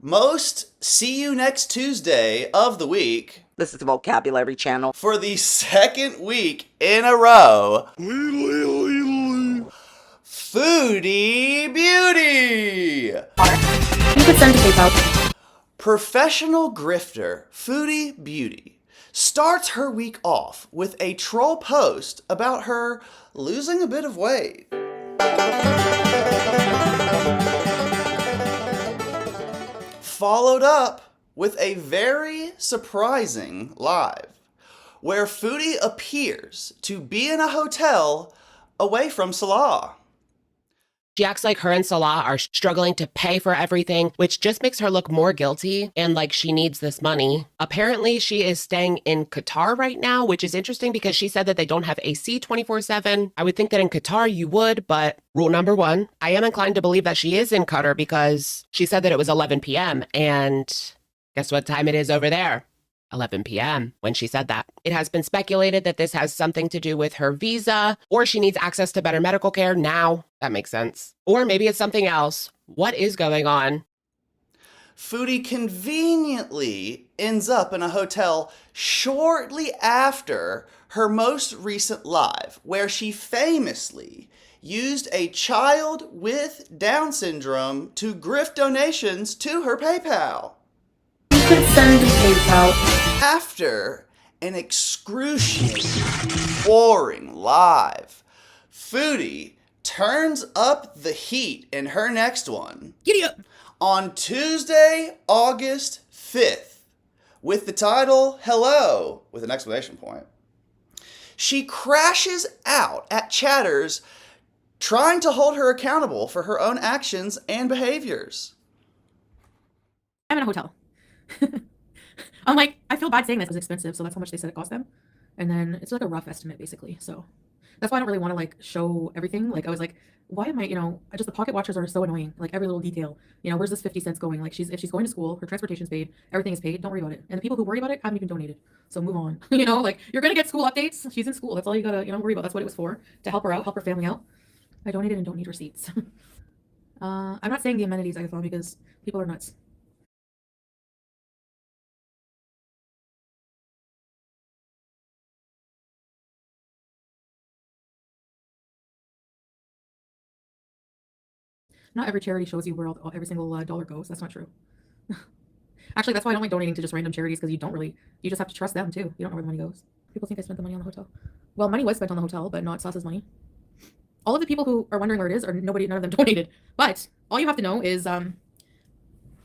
most See You Next Tuesday of the week. This is the vocabulary channel. For the second week in a row. Foodie Beauty! You could send to PayPal. Professional grifter Foodie Beauty starts her week off with a troll post about her losing a bit of weight. Followed up with a very surprising live, where Foodie appears to be in a hotel away from Salah. She acts like her and Salah are struggling to pay for everything, which just makes her look more guilty and like she needs this money. Apparently, she is staying in Qatar right now, which is interesting because she said that they don't have AC 24/7. I would think that in Qatar you would, but rule number one, I am inclined to believe that she is in Qatar because she said that it was 11 p.m. And guess what time it is over there? 11 p.m. when she said that. It has been speculated that this has something to do with her visa, or she needs access to better medical care now. That makes sense. Or maybe it's something else. What is going on? Foodie conveniently ends up in a hotel shortly after her most recent live, where she famously used a child with Down syndrome to grift donations to her PayPal. Could send to PayPal. After an excruciating, boring live, Foodie turns up the heat in her next one. Giddy up! On Tuesday, August 5th, with the title, Hello, with an exclamation point. She crashes out at Chatters, trying to hold her accountable for her own actions and behaviors. I'm in a hotel. I'm like, I feel bad saying this. It was expensive, so that's how much they said it cost them. And then it's like a rough estimate, basically. So That's why I don't really want to like show everything. Like I was like, why am I, just the pocket watchers are so annoying. Like every little detail, where's this 50 cents going? Like if she's going to school, her transportation's paid, everything is paid. Don't worry about it. And the people who worry about it haven't even donated. So move on. Like you're going to get school updates. She's in school. That's all you gotta, worry about. That's what it was for, to help her out, help her family out. I donated and don't need receipts. I'm not saying the amenities I thought because people are nuts. Not every charity shows you where every single dollar goes. That's not true. Actually, that's why I don't like donating to just random charities, because you just have to trust them too. You don't know where the money goes. People think I spent the money on the hotel. Well, money was spent on the hotel, but not Sasha's money. All of the people who are wondering where it is, none of them donated. But all you have to know is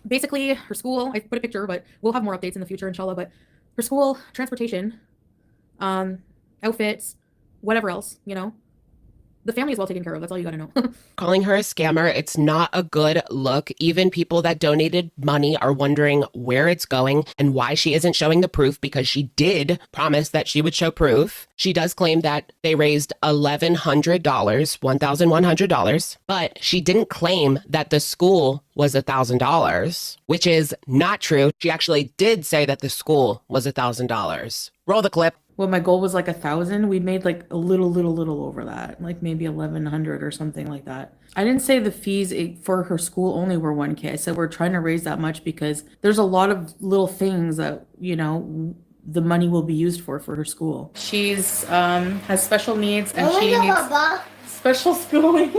basically her school. I put a picture, but we'll have more updates in the future, inshallah. But her school, transportation, outfits, whatever else, the family is well taken care of. That's all you gotta know. Calling her a scammer, it's not a good look. Even people that donated money are wondering where it's going and why she isn't showing the proof, because she did promise that she would show proof. She does claim that they raised $1,100, but she didn't claim that the school was $1,000, which is not true. She actually did say that the school was $1,000. Roll the clip. Well, my goal was like 1,000. We made like a little over that, like maybe 1,100 or something like that. I didn't say the fees for her school only were 1K. I said we're trying to raise that much because there's a lot of little things that, the money will be used for her school. She's has special needs and she needs special schooling.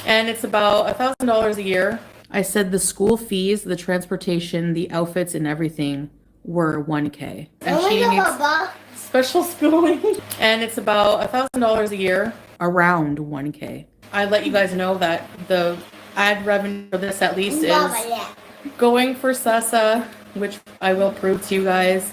And it's about $1,000 a year. I said the school fees, the transportation, the outfits and everything were 1K. And she needs special schooling. And it's about $1,000 a year, around 1K. I let you guys know that the ad revenue for this at least is going for Sasa, which I will prove to you guys.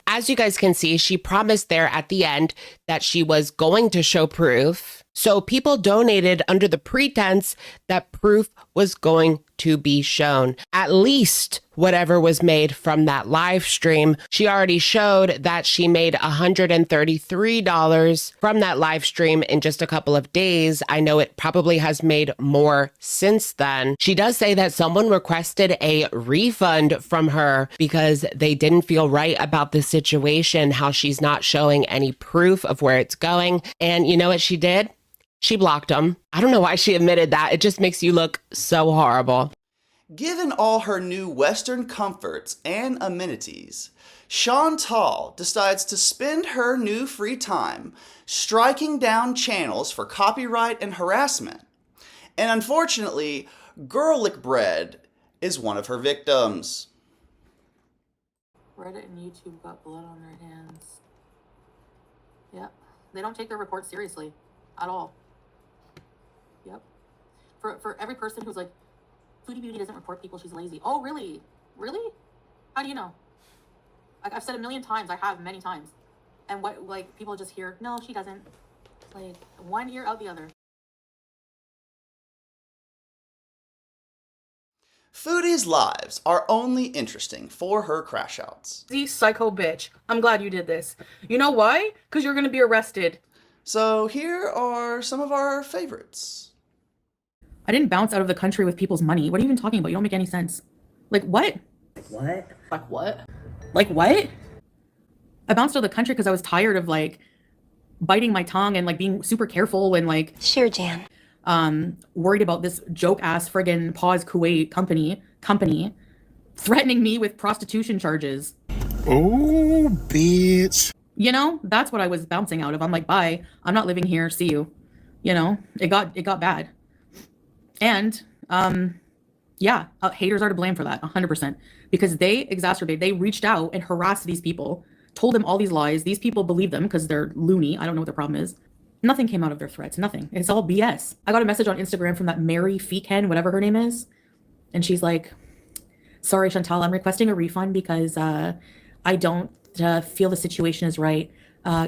As you guys can see, she promised there at the end that she was going to show proof. So people donated under the pretense that proof was going to be shown. At least whatever was made from that live stream. She already showed that she made $133 from that live stream in just a couple of days. I know it probably has made more since then. She does say that someone requested a refund from her because they didn't feel right about the situation, how she's not showing any proof of where it's going. And you know what she did? She blocked them. I don't know why she admitted that. It just makes you look so horrible. Given all her new Western comforts and amenities, Chantal decides to spend her new free time striking down channels for copyright and harassment. And unfortunately, Garlic Bread is one of her victims. Reddit and YouTube got blood on their hands. Yep. They don't take their reports seriously at all. Yep. For every person who's like, Foodie Beauty doesn't report people, she's lazy. Oh, really? Really? How do you know? I've said a million times, I have many times. And what, like, people just hear, no, she doesn't. Like, one ear out the other. Foodie's lives are only interesting for her crash outs. You psycho bitch. I'm glad you did this. You know why? Because you're gonna be arrested. So here are some of our favorites. I didn't bounce out of the country with people's money. What are you even talking about? You don't make any sense. Like what? What? Like what? Like what? I bounced out of the country because I was tired of like biting my tongue and like being super careful and like sure, Jan. Worried about this joke ass friggin' Pause Kuwait company threatening me with prostitution charges. Oh, bitch. That's what I was bouncing out of. I'm like, bye. I'm not living here. See you. It got bad. And haters are to blame for that 100%, because they reached out and harassed these people, told them all these lies. These people believe them because they're loony. I don't know what their problem is. Nothing came out of their threats. Nothing. It's all BS. I got a message on Instagram from that Mary Feethen, whatever her name is. And she's like, sorry, Chantal, I'm requesting a refund because I don't feel the situation is right.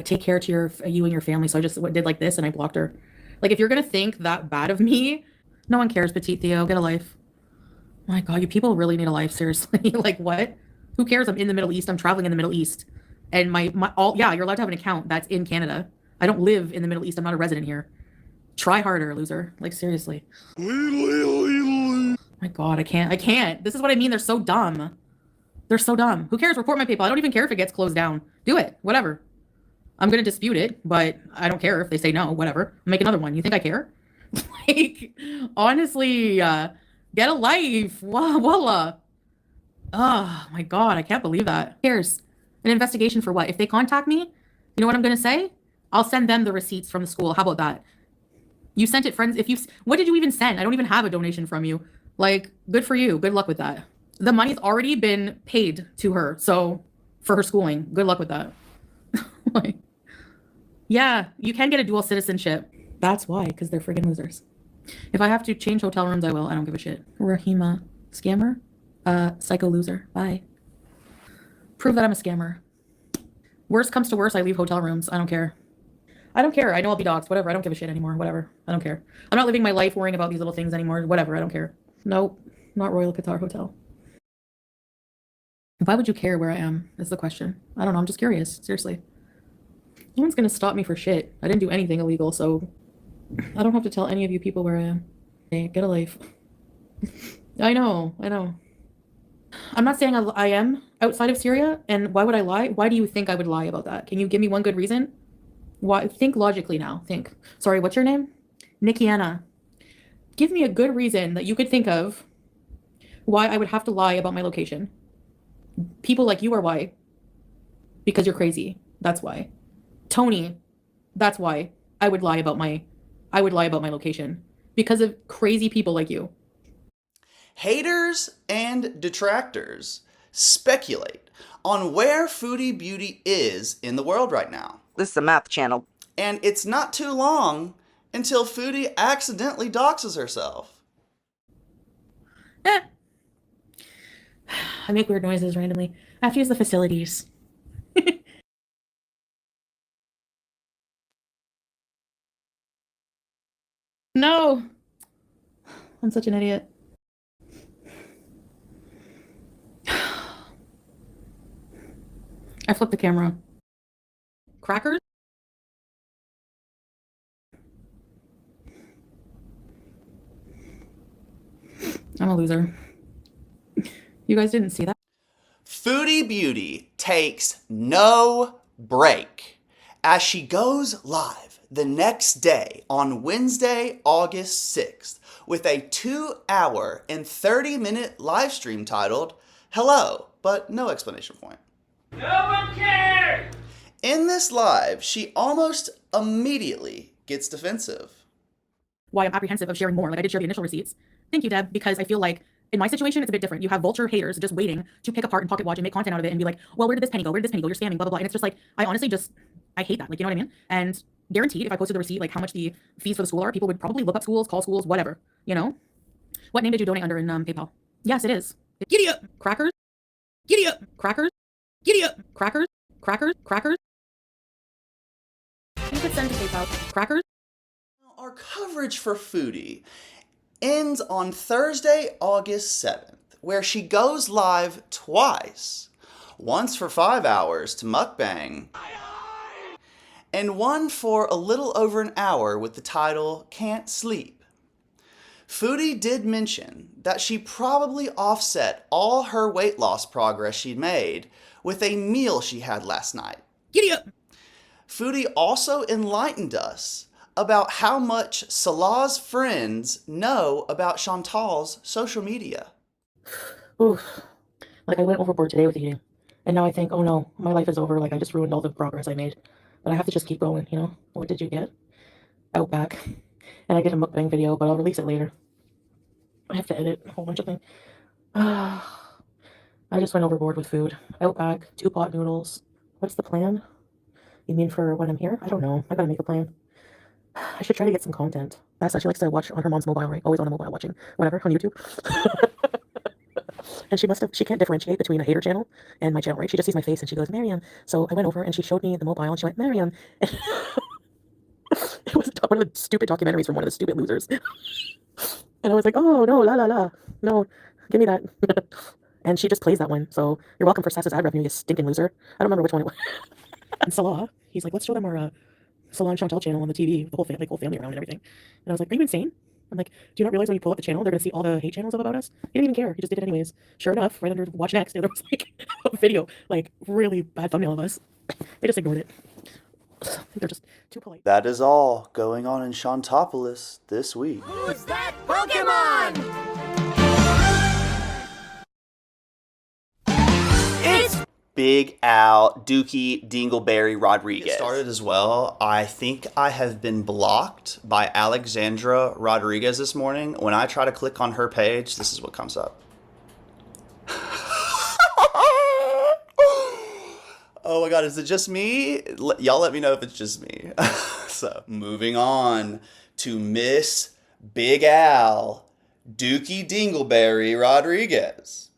Take care to you and your family. So I just did like this and I blocked her. Like, if you're going to think that bad of me, no one cares, Petite Theo. Get a life. My God, you people really need a life, seriously. Like, what? Who cares? I'm in the Middle East. I'm traveling in the Middle East. And yeah, you're allowed to have an account that's in Canada. I don't live in the Middle East. I'm not a resident here. Try harder, loser. Like, seriously. My God, I can't. This is what I mean. They're so dumb. They're so dumb. Who cares? Report my PayPal. I don't even care if it gets closed down. Do it. Whatever. I'm going to dispute it, but I don't care if they say no. Whatever. Make another one. You think I care? Like, honestly, get a life. Wallah. Oh, my God. I can't believe that. Who cares? An investigation for what? If they contact me, you know what I'm going to say? I'll send them the receipts from the school. How about that? You sent it, friends. What did you even send? I don't even have a donation from you. Like, good for you. Good luck with that. The money's already been paid to her. So for her schooling, good luck with that. Like, yeah, you can get a dual citizenship. That's why, because they're friggin' losers. If I have to change hotel rooms, I will. I don't give a shit. Rahima, scammer? Psycho loser. Bye. Prove that I'm a scammer. Worst comes to worst, I leave hotel rooms. I don't care. I don't care. I know I'll be doxxed. Whatever. I don't give a shit anymore. Whatever. I don't care. I'm not living my life worrying about these little things anymore. Whatever. I don't care. Nope. Not Royal Qatar Hotel. Why would you care where I am? Is the question. I don't know. I'm just curious. Seriously. No one's gonna stop me for shit. I didn't do anything illegal, so I don't have to tell any of you people where I am. Hey, get a life. I know. I'm not saying I am outside of Syria, and why would I lie? Why do you think I would lie about that? Can you give me one good reason? Why? Think logically now. Think. Sorry, what's your name? Nikiana. Give me a good reason that you could think of why I would have to lie about my location. People like you are why. Because you're crazy. That's why. Tony, that's why I would lie about my location. Because of crazy people like you. Haters and detractors speculate on where Foodie Beauty is in the world right now. This is a math channel. And it's not too long until Foodie accidentally doxes herself. I make weird noises randomly. I have to use the facilities. No! I'm such an idiot. I flipped the camera. Crackers? I'm a loser. You guys didn't see that? Foodie Beauty takes no break as she goes live the next day on Wednesday, August 6th with a 2-hour and 30-minute live stream titled Hello, but no explanation point. No one cares! In this live, she almost immediately gets defensive. Why I'm apprehensive of sharing more. Like, I did share the initial receipts. Thank you, Deb, because I feel like in my situation, it's a bit different. You have vulture haters just waiting to pick apart and pocket watch and make content out of it and be like, well, where did this penny go? Where did this penny go? You're scamming, blah, blah, blah. And it's just like, I honestly I hate that. Like, you know what I mean? And guaranteed, if I posted the receipt, like how much the fees for the school are, people would probably look up schools, call schools, whatever, you know? What name did you donate under in PayPal? Yes, it is. Giddy up! Crackers? Giddy up! Crackers? Giddy up! Crackers? Crackers? Crackers? You could send to PayPal. Crackers? Our coverage for Foodie ends on Thursday, August 7th, where she goes live twice. Once for 5 hours to mukbang, and one for a little over an hour with the title Can't Sleep. Foodie did mention that she probably offset all her weight loss progress she'd made with a meal she had last night. Giddy up! Foodie also enlightened us about how much Salah's friends know about Chantal's social media. Oof. Like, I went overboard today with eating. And now I think, oh no, my life is over. Like, I just ruined all the progress I made. But I have to just keep going, you know? What did you get? Outback. And I did a mukbang video, but I'll release it later. I have to edit a whole bunch of things. I just went overboard with food. Outback, 2 pot noodles. What's the plan? You mean for when I'm here? I don't know. I gotta make a plan. I should try to get some content. That's she likes to watch on her mom's mobile, right? Always on a mobile watching. Whatever, on YouTube. And she can't differentiate between a hater channel and my channel, right? She just sees my face and she goes, Mariam. So I went over and she showed me the mobile and she went, Mariam. And it was one of the stupid documentaries from one of the stupid losers. And I was like, oh, no, la, la, la. No, give me that. And she just plays that one. So you're welcome for Sass's ad revenue, you stinking loser. I don't remember which one it was. And Salah, he's like, let's show them our Salah and Chantal channel on the TV with the whole family around and everything. And I was like, are you insane? I'm like, do you not realize when you pull up the channel, they're going to see all the hate channels about us? He didn't even care. He just did it anyways. Sure enough, right under Watch Next, there was like a video, like really bad thumbnail of us. They just ignored it. They're just too polite. That is all going on in Shantopolis this week. Who's that Pokemon? It's Big Al Dookie Dingleberry Rodriguez. It started as well. I think I have been blocked by Alexandra Rodriguez this morning. When I try to click on her page, this is what comes up. Oh my God, is it just me? Y'all let me know if it's just me. So, moving on to Miss Big Al Dookie Dingleberry Rodriguez.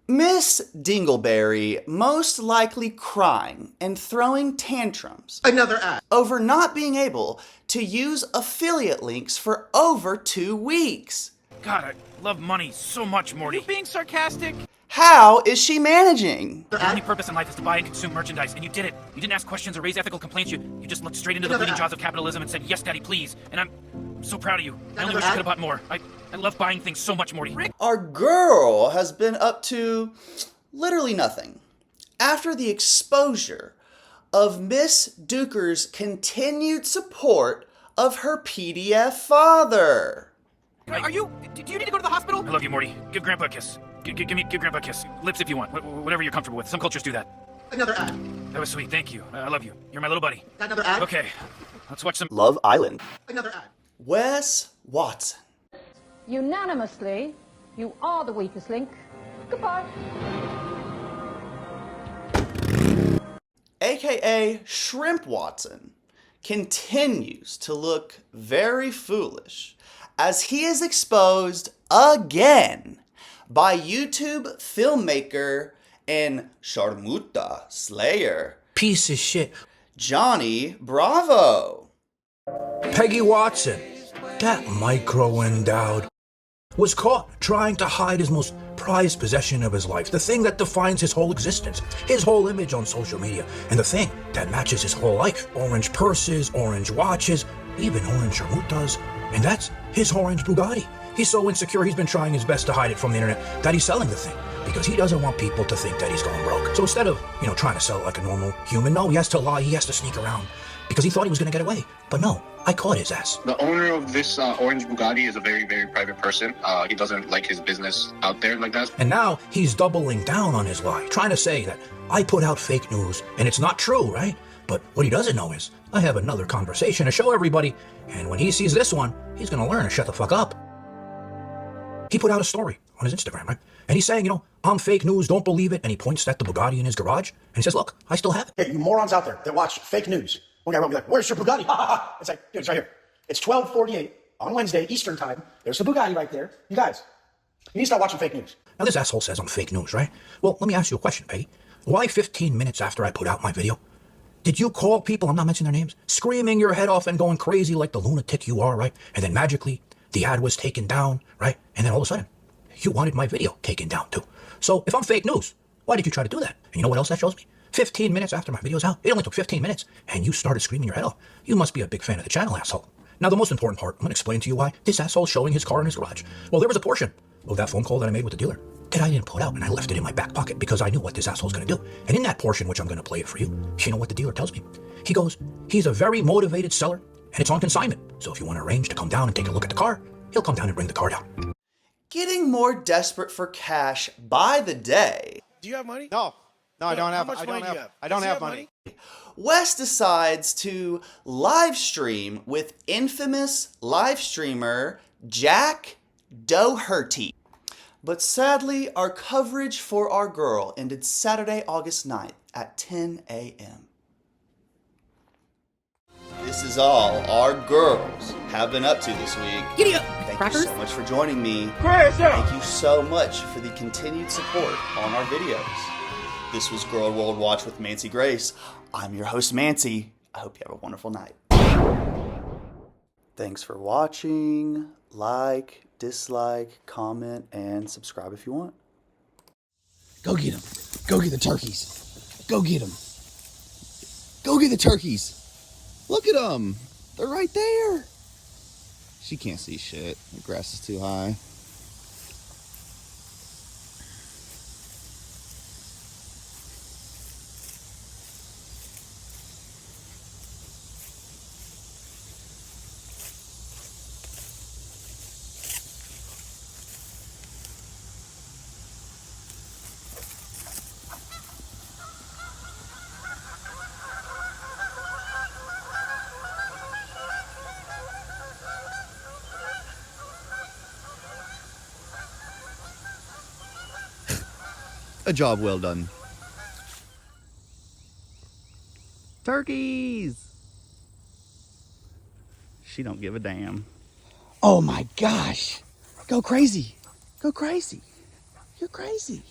Miss Dingleberry most likely crying and throwing tantrums. Another ad. Over not being able to use affiliate links for over 2 weeks. God, I love money so much, Morty. Are you being sarcastic? How is she managing? Your only purpose in life is to buy and consume merchandise, and you did it. You didn't ask questions or raise ethical complaints. You just looked straight into the bleeding jaws of capitalism and said, yes, Daddy, please. And I'm so proud of you. I only wish I could have bought more. I love buying things so much, Morty. Our girl has been up to literally nothing after the exposure of Miss Duker's continued support of her PDF father. Do you need to go to the hospital? I love you, Morty. Give Grandpa a kiss. Give Grandpa a kiss. Lips if you want. Whatever you're comfortable with. Some cultures do that. Another ad. That was sweet. Thank you. I love you. You're my little buddy. Another ad. Okay. Let's watch some Love Island. Another ad. Wes Watson. Unanimously, you are the weakest link. Goodbye. AKA Shrimp Watson continues to look very foolish as he is exposed again by YouTube filmmaker and Sharmuta Slayer. Piece of shit. Johnny Bravo. Peggy Watson, that micro-endowed, was caught trying to hide his most prized possession of his life, the thing that defines his whole existence, his whole image on social media, and the thing that matches his whole life. Orange purses, orange watches, even orange Sharmutas, and that's his orange Bugatti. He's so insecure, he's been trying his best to hide it from the internet that he's selling the thing because he doesn't want people to think that he's going broke. So instead of, trying to sell it like a normal human, no, he has to lie, he has to sneak around because he thought he was going to get away. But no, I caught his ass. The owner of this orange Bugatti is a very, very private person. He doesn't like his business out there like that. And now he's doubling down on his lie, trying to say that I put out fake news and it's not true, right? But what he doesn't know is I have another conversation to show everybody. And when he sees this one, he's going to learn to shut the fuck up. He put out a story on his Instagram, right? And he's saying, I'm fake news, don't believe it. And he points at the Bugatti in his garage. And he says, look, I still have it. Hey, you morons out there that watch fake news. One guy won't be like, where's your Bugatti? It's like, dude, it's right here. It's 12:48 on Wednesday, Eastern time. There's the Bugatti right there. You guys, you need to start watching fake news. Now this asshole says I'm fake news, right? Well, let me ask you a question, Peggy. Why 15 minutes after I put out my video, did you call people, I'm not mentioning their names, screaming your head off and going crazy like the lunatic you are, right? And then magically, the ad was taken down, right? And then all of a sudden, you wanted my video taken down too. So if I'm fake news, why did you try to do that? And you know what else that shows me? 15 minutes after my video's out, it only took 15 minutes, and you started screaming your head off. You must be a big fan of the channel, asshole. Now, the most important part, I'm going to explain to you why this asshole's showing his car in his garage. Well, there was a portion of that phone call that I made with the dealer that I didn't put out, and I left it in my back pocket because I knew what this asshole's going to do. And in that portion, which I'm going to play it for you, you know what the dealer tells me? He goes, he's a very motivated seller, and it's on consignment. So if you want to arrange to come down and take a look at the car, he'll come down and bring the car down. Getting more desperate for cash by the day. Do you have money? No, I don't have. I don't have money. Wes decides to live stream with infamous live streamer Jack Doherty. But sadly, our coverage for our girl ended Saturday, August 9th at 10 a.m. This is all our girls have been up to this week. Giddy up, Thank crackers. you so much for joining me. Crash out. Thank you so much for the continued support on our videos. This was Gorl World Watch with Mancy Grace. I'm your host, Mancy. I hope you have a wonderful night. Thanks for watching. Like, dislike, comment, and subscribe if you want. Go get them. Go get the turkeys. Go get them. Go get the turkeys. Look at them. They're right there. She can't see shit. The grass is too high. A job well done. Turkeys! She don't give a damn. Oh my gosh! Go crazy! Go crazy! You're crazy!